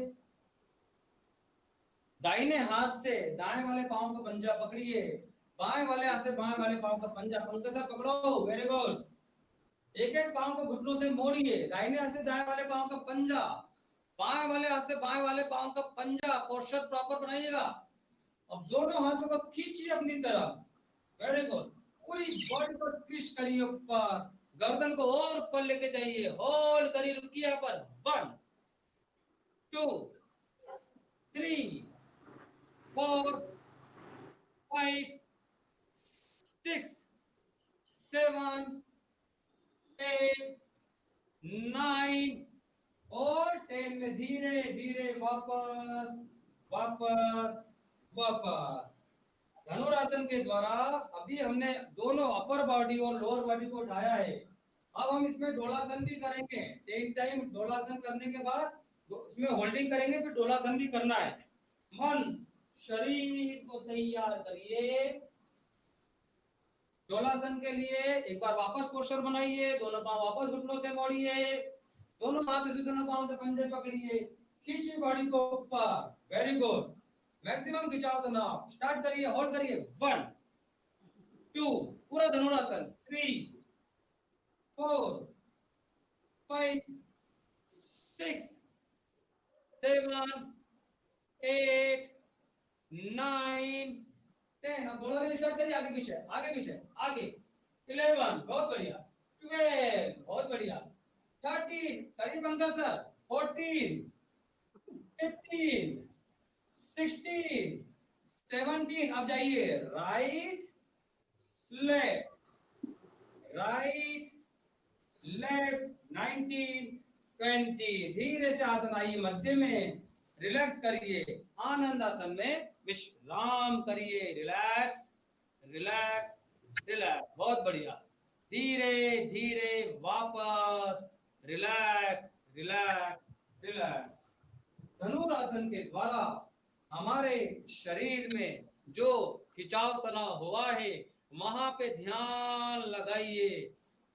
दाहिने हाथ से दाएं वाले पांव का पंजा पकड़िए, बाएं वाले हाथ से बाएं वाले पांव का पंजा पंकज से पकड़ो। Very good. एक एक पांव को घुटनों से मोड़िए, दाहिने हाथ से दाएं वाले पांव का पंजा, बाएं वाले हाथ से बाएं वाले पांव का पंजा। पोस्चर प्रॉपर बनाइएगा। अब दोनों हाथों को खींचिए अपनी तरफ। Very good. पूरी बॉडी को ट्विस्ट करिए ऊपर, गर्दन को और ऊपर लेके जाइए, होल्ड करिए, रुकिए यहाँ पर। 1 2 3 4 5 6 7 8 9 और 10 में धीरे धीरे वापस वापस वापस। धनुरासन के द्वारा अभी हमने दोनों अपर बॉडी और लोअर बॉडी को उठाया है। अब हम इसमें डोलासन भी करेंगे। 10 टाइम डोलासन करने के बाद इसमें होल्डिंग करेंगे, फिर डोलासन भी करना है। मन शरीर को तैयार करिए, डोलासन के लिए एक बार वापस पोस्टर बनाइए, दोनों पांव वापस घुटनों से मोड़िए, दोनों हाथ से दोनों पांव से पंजे पकड़िए, खींचिए बॉडी को ऊपर, वेरी गुड, मैक्सिमम खिंचाव तनाव, स्टार्ट करिए, होल्ड करिए, 1 2, पूरा धनुरासन, 3 4 5 6 7 8 9 10, अब दोनों दिन स्टार्ट करिए, आगे पीछे आगे पीछे आगे, 11, बहुत बढ़िया, 12, बहुत बढ़िया, 13, करिए पंकज सर, 14, 15, 16, 17, अब जाइए राइट लेफ्ट राइट लेफ्ट, 19, 20, धीरे से आसन आइए मध्य में, रिलैक्स करिए, आनंद आसन में विश्राम करिए, रिलैक्स रिलैक्स रिलैक्स, बहुत बढ़िया, धीरे धीरे वापस, रिलैक्स रिलैक्स रिलैक्स। धनुरासन के द्वारा हमारे शरीर में जो खिंचाव तनाव हुआ है वहां पे ध्यान लगाइए,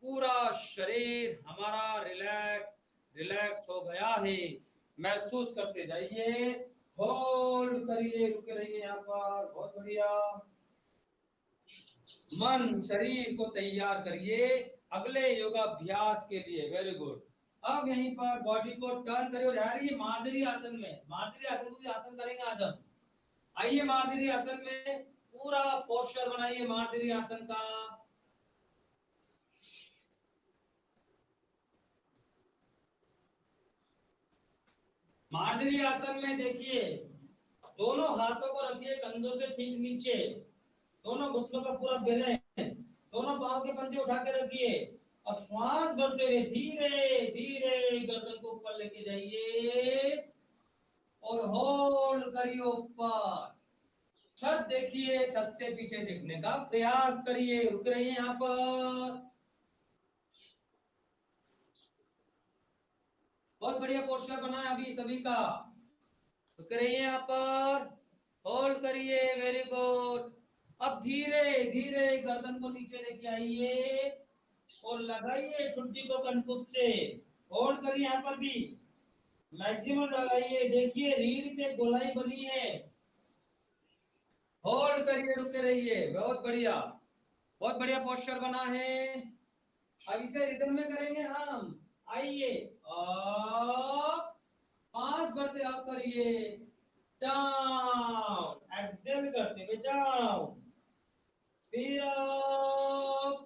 पूरा शरीर हमारा रिलैक्स रिलैक्स हो गया है, महसूस करते जाइए, होल्ड करिए, रुके रहिए यहाँ पर, बहुत बढ़िया, मन शरीर को तैयार करिए अगले योगाभ्यास के लिए, वेरी गुड। अब यहीं पर बॉडी को टर्न करिए, और मार्जरी आसन में, मार्जरी आसन को भी आसन करेंगे आज हम, आइए मार्जरी आसन में पूरा पोस्चर बनाइए मार्जरी आसन का, मार्जरी आसन में देखिए दोनों हाथों को रखिए कंधों से ठीक नीचे, दोनों घुटनों का पूरा बेले, दोनों पांव के पंजे उठा के रखिए, अब श्वास भरते हुए धीरे धीरे गर्दन को ऊपर लेके जाइए और होल्ड करिए ऊपर, छत देखिए, छत से पीछे देखने का प्रयास करिए, रुक रहिए यहाँ पर, बहुत बढ़िया पोस्टर बना है अभी सभी का, रुक रहिए यहाँ पर, होल्ड करिए, वेरी गुड। अब धीरे धीरे गर्दन को नीचे लेके आइए और लगाइए ठुड्डी को कनकुब से, होल्ड करिए यहाँ पर भी, मैक्सिमम लगाइए, देखिए रीढ़ पे गोलाई बनी है, होल्ड करिए, रुके रहिए, बहुत बढ़िया पोस्चर बना है। अब इसे रिदम में करेंगे हम, आइए अप, 5 बढ़ते अप करिए, डाउन, एक्सेल करते हुए डाउन, फिर अप,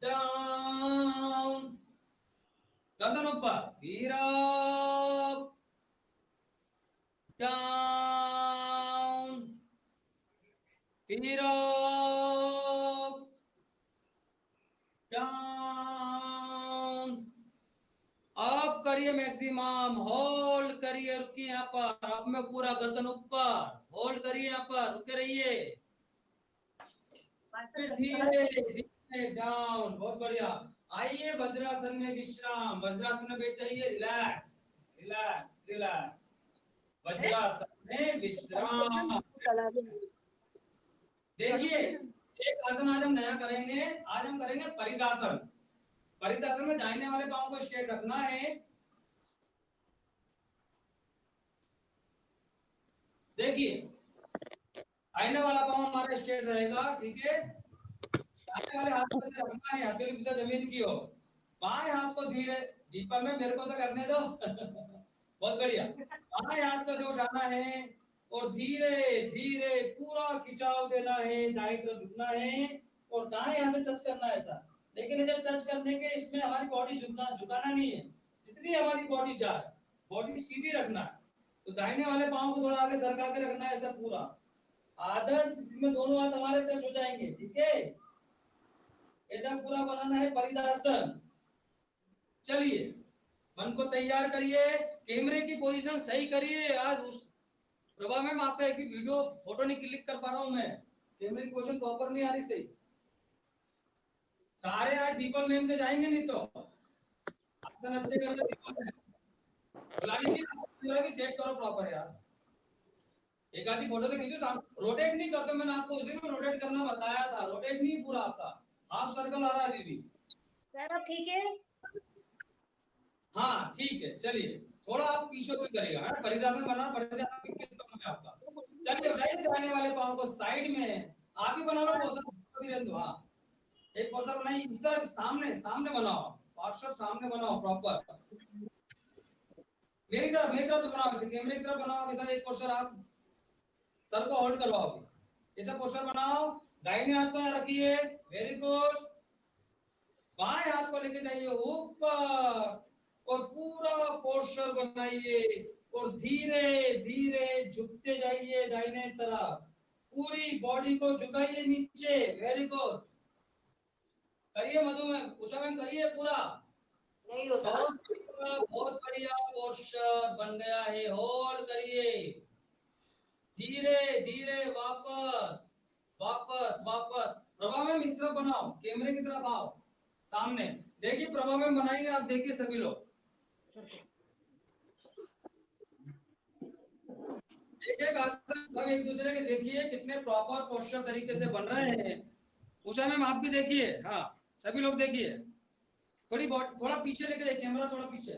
डाउन, गर्दन ऊपर, फिर अप, डाउन, फिर अप, डाउन, अब करिए मैक्सिमम, होल्ड करिए, रुकिए यहाँ पर, अब में पूरा गर्दन ऊपर, होल्ड करिए यहाँ पर, रुके रहिए, फिर धीरे धीरे डाउन, बहुत बढ़िया, आइए वज्रासन में विश्राम, वज्रासन में बैठ जाइए, रिलैक्स रिलैक्स रिलैक्स, वज्रासन में विश्राम। देखिए एक आसन आज हम नया करेंगे, आज हम करेंगे परिदासन, परिदासन में दाहिने वाले पांव को स्ट्रेट रखना है, देखिए दाहिने वाला पांव हमारा स्ट्रेट रहेगा, ठीक है, दाहिने वाले हाथ को से रखना है, हथेली की दिशा जमीन की ओर, बाएं हाथ को धीरे, दीपक में मेरे को तो करने दो बहुत बढ़िया, बाएं हाथ को से उठाना है और धीरे धीरे पूरा खिंचाव देना है, दाएं तरफ झुकना है और दाएं हाथ से टच करना है ऐसा, लेकिन इसे टच करने के इसमें हमारी बॉडी झुकाना नहीं है, जितनी हमारी बॉडी जाए बॉडी सीधी रखना है, तो दाहिने वाले पांव को थोड़ा आगे सरका के रखना है ऐसा पूरा, आदर्श स्थिति में दोनों हाथ हमारे टच हो जाएंगे, ठीक है, ऐसा पूरा बनाना है परिदासन। चलिए मन को तैयार करिए, कैमरे की पोजीशन सही करिए, आज उस प्रभा मैम आपका एक भी वीडियो फोटो नहीं क्लिक कर पा रहा हूं मैं, कैमरे की पोजीशन प्रॉपर नहीं आ रही सही, सारे आज दीपक मैम के जाएंगे नहीं तो आसन अच्छे कर दीपक मैम, गुलाबी जी सेट करो प्रॉपर यार, एक आधी फोटो तो खींचो सामने। रोटेट नहीं करते, मैंने आपको उसी में रोटेट करना बताया था। रोटेट नहीं पूरा आपका, हाफ सर्कल आ रहा है दीदी। चलो ठीक है। हाँ ठीक है, चलिए थोड़ा आप पीछे को करिएगा, है परिदासन बना, परिदासन किस तरह में आपका। चलिए उठाइए दाहिने वाले पाँव को साइड में, आप ही बना लो पोस्टर। हाँ एक पोस्टर बनाइए, इस तरह सामने सामने बनाओ, पोस्टर सामने बनाओ प्रॉपर। मेरी तरफ तो बनाओ, वैसे कैमरे की तरफ बनाओ। वैसा एक पोस्टर आप सर को होल्ड करवाओगे, ऐसा पोस्टर बनाओ। दाहिने हाथ को यहाँ रखिए, वेरी गुड। बाएं हाथ को लेके जाइए ऊपर और पूरा पोस्टर बनाइए और धीरे धीरे झुकते जाइए दाहिने तरफ। पूरी बॉडी को झुकाइए नीचे, वेरी गुड। करिए मधु मैम, उषा मैम करिए पूरा। नहीं होता। बहुत बढ़िया पोस्टर बन गया है। होल्ड करिए, धीरे धीरे वापस वापस वापस। प्रभा मैम इस तरफ बनाओ, कैमरे की तरफ आओ सामने। देखिए प्रभा मैम बनाएंगे, आप देखिए सभी लोग एक एक आसन सब एक दूसरे के देखिए कितने प्रॉपर पोस्टर तरीके से बन रहे हैं। उषा मैम आप भी देखिए, हाँ सभी लोग देखिए। थोड़ा पीछे लेके देखिए, कैमरा थोड़ा पीछे।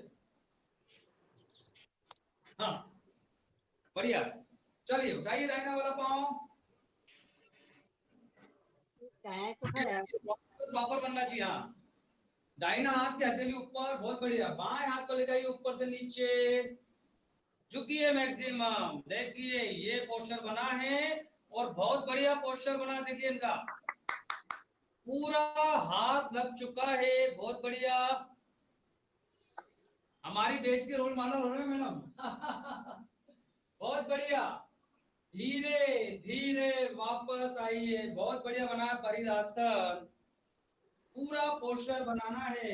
हाँ बढ़िया, चलिए उठाइए दाहिना वाला पाँव। प्रॉपर बनना चाहिए। हाँ दाहिना हाथ के हथेली ऊपर, बहुत बढ़िया। बाएं हाथ को ले जाइए ऊपर से नीचे, झुकिए मैक्सिमम। देखिए ये पोस्टर बना है और बहुत बढ़िया पोस्टर बना। देखिए इनका पूरा हाथ लग चुका है, बहुत बढ़िया। हमारी बैच के रोल मॉडल हो रहे हैं मैडम। बहुत बढ़िया, धीरे धीरे वापस आइए। बहुत बढ़िया बना परिदासन, पूरा पोस्टर बनाना है।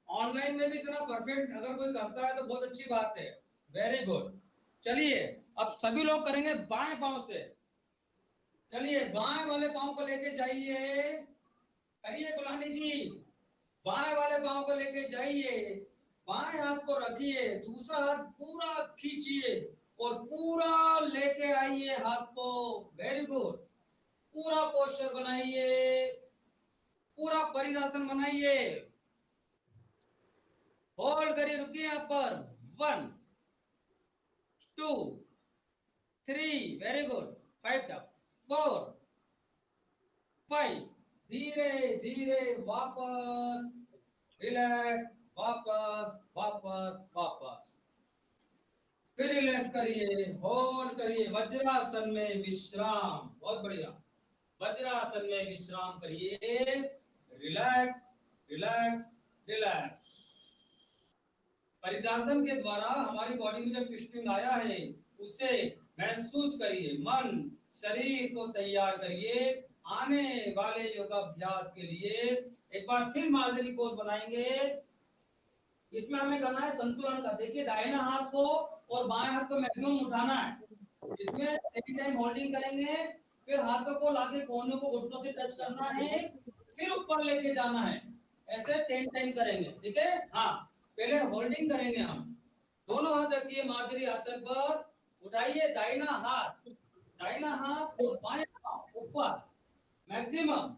ऑनलाइन में भी इतना परफेक्ट अगर कोई करता है तो बहुत अच्छी बात है, वेरी गुड। चलिए अब सभी लोग करेंगे बाएं पांव से। चलिए बाएं वाले पांव को लेके जाइए, करिए गुलानी जी। बाएं वाले पांव को लेके जाइए, बाएं हाथ को रखिए, दूसरा हाथ पूरा खींचिए और पूरा लेके आइए हाथ को, वेरी गुड। पूरा पोस्टर बनाइए, पूरा परिदासन बनाइए। होल्ड करिए, रुकिए यहाँ पर। 1 2 3 वेरी गुड। 5 तक, 4 5। धीरे धीरे वापस, रिलैक्स, वापस वापस वापस। फिर रिलैक्स करिए, होल्ड करिए। वज्रासन में विश्राम, बहुत बढ़िया। वज्रासन में विश्राम करिए, रिलैक्स रिलैक्स रिलैक्स। परिदासन के द्वारा हमारी बॉडी में जब ट्विस्टिंग आया है उसे महसूस करिए। मन शरीर को तैयार करिए आने वाले योगाभ्यास के लिए। एक बार फिर मार्जरी पोज बनाएंगे। इसमें हमें करना है संतुलन का। देखिए दाहिना हाथ को और बाएं हाथ को मैक्सिमम उठाना है। इसमें सेकंड टाइम होल्डिंग करेंगे, फिर हाथों को लाके कोनों को घुटनों से टच करना है, फिर ऊपर लेके जाना है। ऐसे 10 टाइम करेंगे, ठीक है। हाँ पहले होल्डिंग करेंगे हम। दोनों हाथ रखिए मार्जरी आसन पर, उठाइए दाहिना हाथ और बाएं हाथ ऊपर मैक्सिमम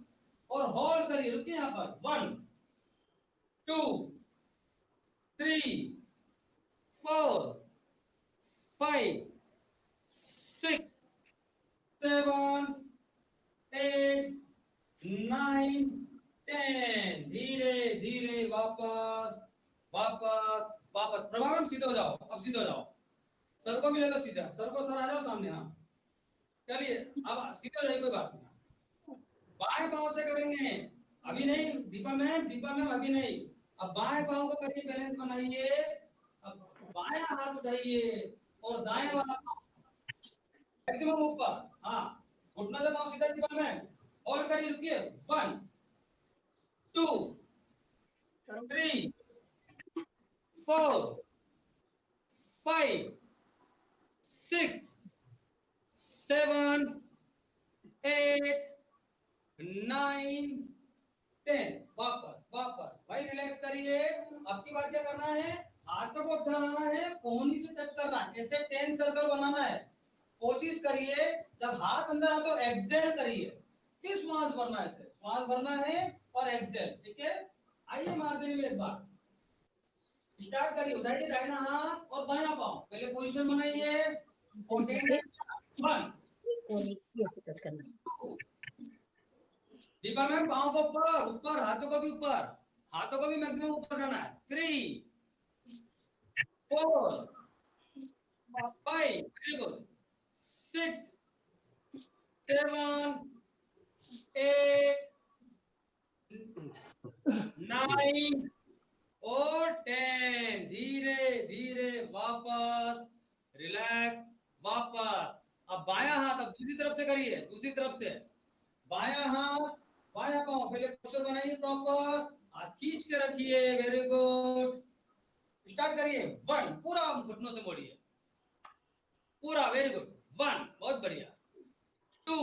और होल्ड करिए। रुकिए यहाँ पर। 1 2 3 4 5 6 7 8 9 10। धीरे धीरे वापस वापस वापस। प्रभाव सीधे हो जाओ, अब सीधे हो जाओ। सर को भी ले लो सीधा, सर को, सर आ जाओ सामने। हाँ चलिए अब सीधे हो जाइए, कोई बात नहीं। बाएं पांव से करेंगे, अभी नहीं दीपा मैम अभी नहीं। अब बाएं पांव को करिए, बैलेंस बनाइए। अब बायां हाथ उठाइए और दाएं वाला मैक्सिमम ऊपर। हाँ घुटना से पांव सीधा दीपा मैम। और करिए, रुकिए। 1 2 3 4 5 6 7 8 9 10। वापस वापस भाई रिलैक्स करिए। अब की बार क्या करना है, हाथों को उठाना है, कोहनी से टच करना है, ऐसे 10 सर्कल बनाना है। कोशिश करिए जब हाथ अंदर आए तो एक्सेल करिए, फिर श्वास भरना है, ऐसे श्वास भरना है और एक्सेल, ठीक है। आइए मार्जिन में एक बार स्टार्ट करिए, उठाइए दाहिना हाथ और बायां पांव, पहले पोजीशन बनाइए, 1 टच करना। दीपा मैम पांव को ऊपर ऊपर, हाथों को भी ऊपर, हाथों को भी मैक्सिमम ऊपर उठाना है। 3 4 5 वेरी गुड 6 7 8 9 और 10। धीरे धीरे वापस रिलैक्स, वापस। अब बायां हाथ अब दूसरी तरफ से करिए, दूसरी तरफ से बायां हाथ बायां पांव, पहले पोस्चर बनाइए प्रॉपर, हाथ खींच के रखिए, वेरी गुड। स्टार्ट करिए, 1 पूरा घुटनों से मोड़िए, पूरा, वेरी गुड, 1 बहुत बढ़िया, 2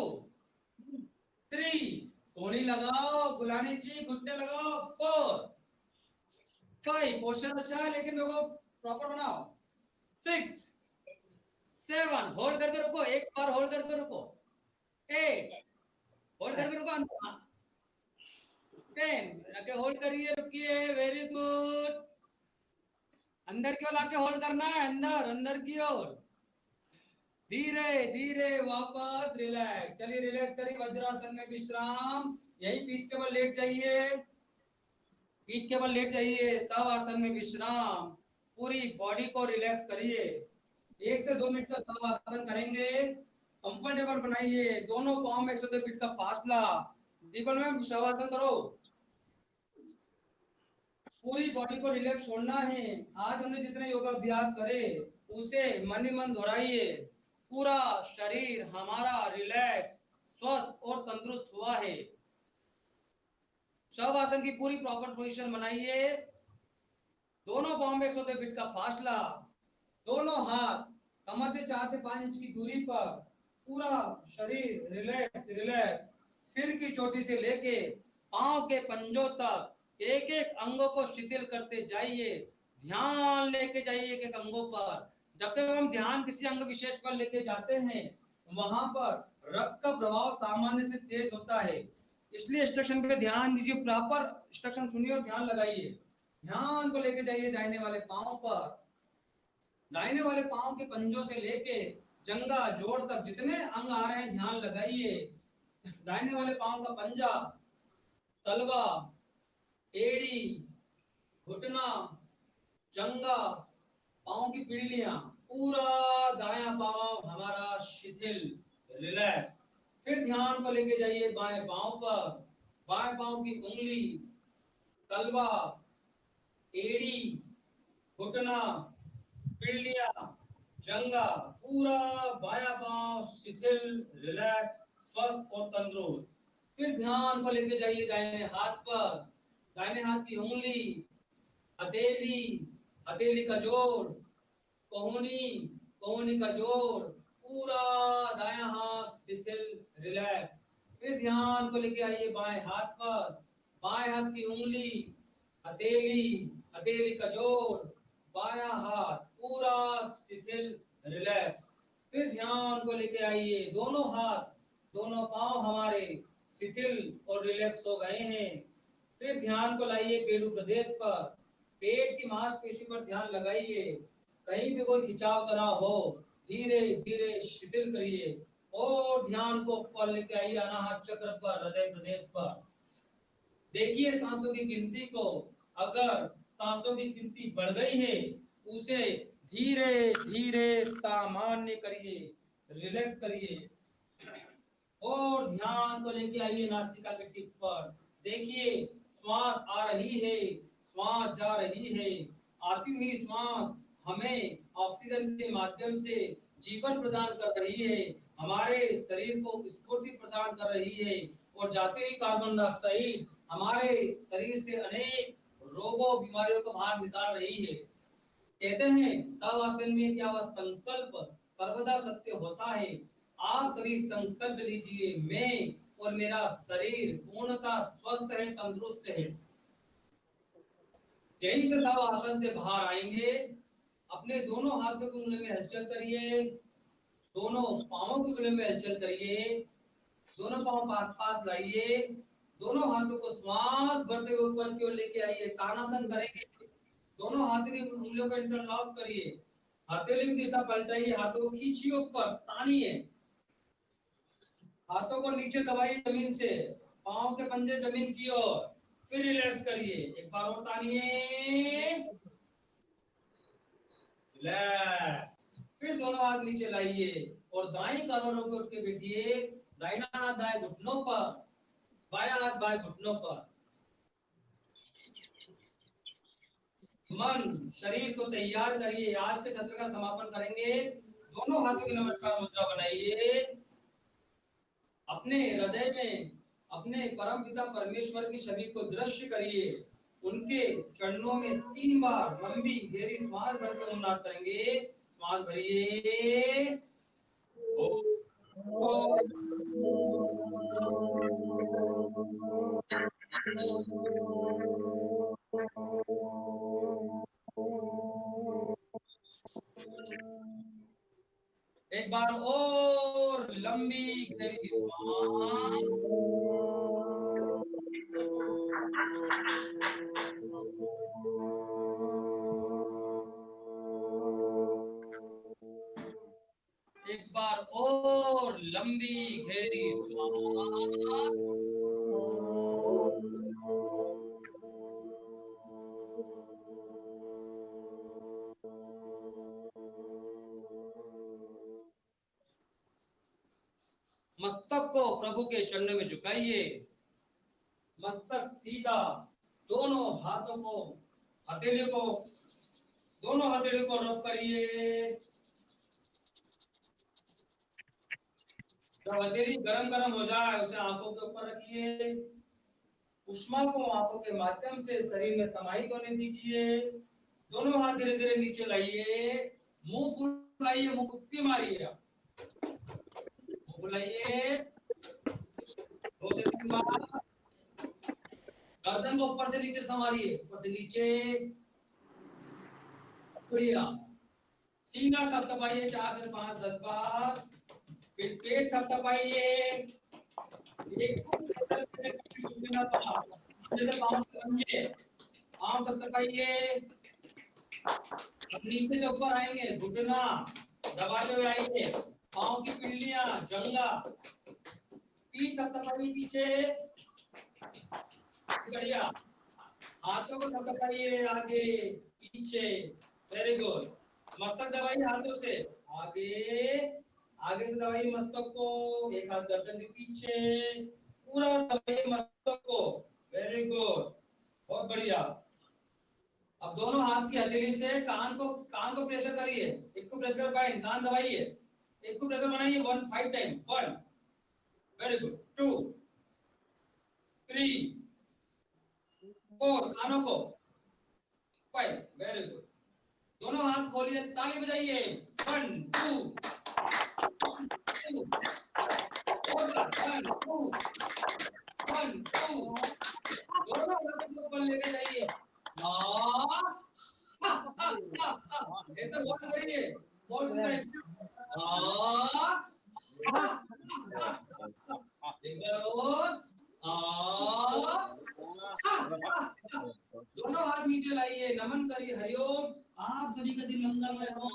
3 कोहनी लगाओ, गुलानी ची घुटने लगाओ, 4 5 पोस्चर अच्छा है लेकिन लोगों प्रॉपर बनाओ, 6 7 होल्ड करके रुको, एक बार होल्ड करके रुको, 8 होल्ड करके रुको, अंदर 10 रखे होल्ड करिए, रुकिए, वेरी गुड। अंदर की ओर आके होल्ड करना है, अंदर अंदर की ओर, धीरे धीरे वापस रिलैक्स। चलिए रिलैक्स करिए, वज्रासन में विश्राम, यही पीठ के बल लेट जाइए, पीठ के बल लेट जाइए, शवासन में विश्राम, पूरी बॉडी को रिलैक्स करिए। 1 से 2 मिनट का शवासन करेंगे, कंफर्टेबल बनाइए, दोनों पांव में 102 फीट का फासला। दीपल मैम शवासन करो, पूरी बॉडी को रिलैक्स छोड़ना है। आज हमने जितने योगा अभ्यास करे उसे मन ही मन दोहराइए, पूरा शरीर हमारा रिलैक्स, स्वस्थ और तंदुरुस्त हुआ है। शवासन की पूरी प्रॉपर पोजीशन बनाइए, दोनों पांव में 102 फीट का फासला, दोनों हाथ कमर से 4 से 5 इंच की दूरी पर, पूरा शरीर रिलैक्स रिलैक्स, सिर की चोटी से लेके पांव के पंजों तक एक एक अंगों को शिथिल करते जाइए, ध्यान लेके जाइए एक एक अंगों पर। जब तक हम ध्यान किसी अंग विशेष पर लेके जाते हैं वहां पर रक्त का प्रवाह सामान्य से तेज होता है, इसलिए इंस्ट्रक्शन पे ध्यान दीजिए, प्रॉपर इंस्ट्रक्शन सुनिए और ध्यान लगाइए। ध्यान को लेके जाइए दाहिने वाले पांव पर, दाहिने वाले पांव के पंजों से लेके जंगा जोड़ तक जितने अंग आ रहे हैं ध्यान लगाइए। दाहिने वाले पांव का पंजा, तलवा, एड़ी, घुटना, जंगा, पांव की पीढ़ियां, पूरा दायां पांव हमारा शिथिल रिलैक्स। फिर ध्यान को लेके जाइए बाएं पांव पर, बाएं पांव की उंगली, तलवा, एड़ी, घुटना, पीढ़िया, जंगा, पूरा बायां पांव शिथिल रिलैक्स, स्वस्थ और तंदुरुस्त। फिर ध्यान को लेके जाइए दाहिने हाथ पर, दाहिने हाथ की उंगली, हथेली, हथेली का जोड़, कोहनी, कोहनी का जोड़, पूरा दायां हाथ शिथिल रिलैक्स। फिर ध्यान को लेके आइए बाएं हाथ पर, बाएं हाथ की उंगली, हथेली, हथेली का जोड़, बायां हाथ पूरा शिथिल रिलैक्स। फिर ध्यान को लेके आइए, दोनों हाथ, दोनों पांव हमारे शिथिल और रिलैक्स हो गए हैं। फिर ध्यान को लाइए पेड़ू प्रदेश पर, पेट की मांसपेशी पर ध्यान लगाइए, कहीं भी कोई खिंचाव ना हो, धीरे धीरे शिथिल करिए और ध्यान को ऊपर लेके आइए अनाहत चक्र पर, हृदय प्रदेश पर। देखिए सांसों की गिनती को, अगर सांसों की गिनती बढ़ गई है उसे धीरे धीरे सामान्य करिए, रिलैक्स करिए और ध्यान को लेके आइए नासिका के टिप पर। देखिए श्वास आ रही है, श्वास जा रही है, आती हुई श्वास हमें ऑक्सीजन के माध्यम से जीवन प्रदान कर रही है, हमारे शरीर को स्फूर्ति प्रदान कर रही है, और जाते ही कार्बन डाइऑक्साइड हमारे शरीर से अनेक रोगों बीमारियों को बाहर निकाल रही है। कहते हैं शवासन में क्या वह संकल्प सर्वदा सत्य होता है। आप सभी संकल्प लीजिए, मैं और मेरा शरीर पूर्णतः स्वस्थ है, तंदुरुस्त है। यहीं से शवासन से बाहर आएंगे, अपने दोनों हाथों की उंगली में हलचल करिए, दोनों पांवों के गुले में हलचल करिए, दोनों पांव पास पास लाइए, दोनों हाथों को श्वास भरते हुए ऊपर की ओर लेके आइए, तानासन करेंगे। दोनों हाथ की उंगलियों को इंटरलॉक करिए, हथेली की दिशा पलटाइए, हाथों को खींचिए ऊपर, तानिए, हाथों को नीचे दबाइए जमीन से, पांव के पंजे जमीन की ओर, फिर रिलैक्स करिए, एक बार और तानिए, रिलैक्स, फिर दोनों हाथ नीचे लाइए और दाएं करोड़ों को उठ के बैठिए, दाहिना हाथ दाएं घुटनों पर, बायां हाथ बाएं घुटनों पर। मन शरीर को तैयार करिए, आज के सत्र का समापन करेंगे। दोनों हाथों की नमस्कार मुद्रा बनाइए, अपने हृदय में अपने परम पिता परमेश्वर की छवि को दृश्य करिए, उनके चरणों में 3 बार लंबी गहरी श्वास भरकर ओम नाद करेंगे। श्वास भरिए, एक बार और लंबी गहरी श्वास, एक बार और लंबी गहरी श्वास, मस्तक को प्रभु के चरणों में झुकाइए, मस्तक सीधा, दोनों हाथों को हथेलियों को दोनों हथेलियों को रब करिए। जब हथेली गरम गरम हो जाए उसे आंखों के ऊपर रखिए, उष्मा को आंखों के माध्यम से शरीर में समाहित होने दीजिए। दोनों हाथ धीरे धीरे नीचे लाइए, मुंह फुलाइए, मुंह कुप्पी मारिए, मुंह फुलाइए 2 से 3 बार, गर्दन को ऊपर से नीचे संवारिए, ऊपर से नीचे, बढ़िया, सीना थपथपाइए 4 से 5 10 बार, फिर पेट थपथपाइए, एक जैसे पाँव थपथपाइए, अब नीचे से ऊपर आएंगे, घुटना दबाते हुए आइए, पाँव की पिंडलियां, जंगा, पीठ थपथपाइए पीछे, बढ़िया, हाथों को थपथपाइए आगे पीछे, वेरी गुड, मस्तक दबाइए हाथों से, आगे आगे से दबाइए मस्तक को, एक हाथ गर्दन के पीछे, पूरा दबाइए मस्तक को, वेरी गुड, बहुत बढ़िया। अब दोनों हाथ की हथेली से कान को प्रेशर करिए, एक को प्रेस कर पाए, कान दबाइए, एक को प्रेशर बनाइए 1 5 टाइम, 1, वेरी गुड, 2 3 4, कानों को 5, वेरी गुड, दोनों हाथ खोलिए, ताली बजाइए, 1 2 1 2, दोनों हाथ को ऊपर लेके जाइए, ऐसे बोल करिए, बोल करिए, एक बार और, दोनों हाथ नीचे लाइए, नमन करिए, हरिओम, आप सभी का दिन मंगलमय हो।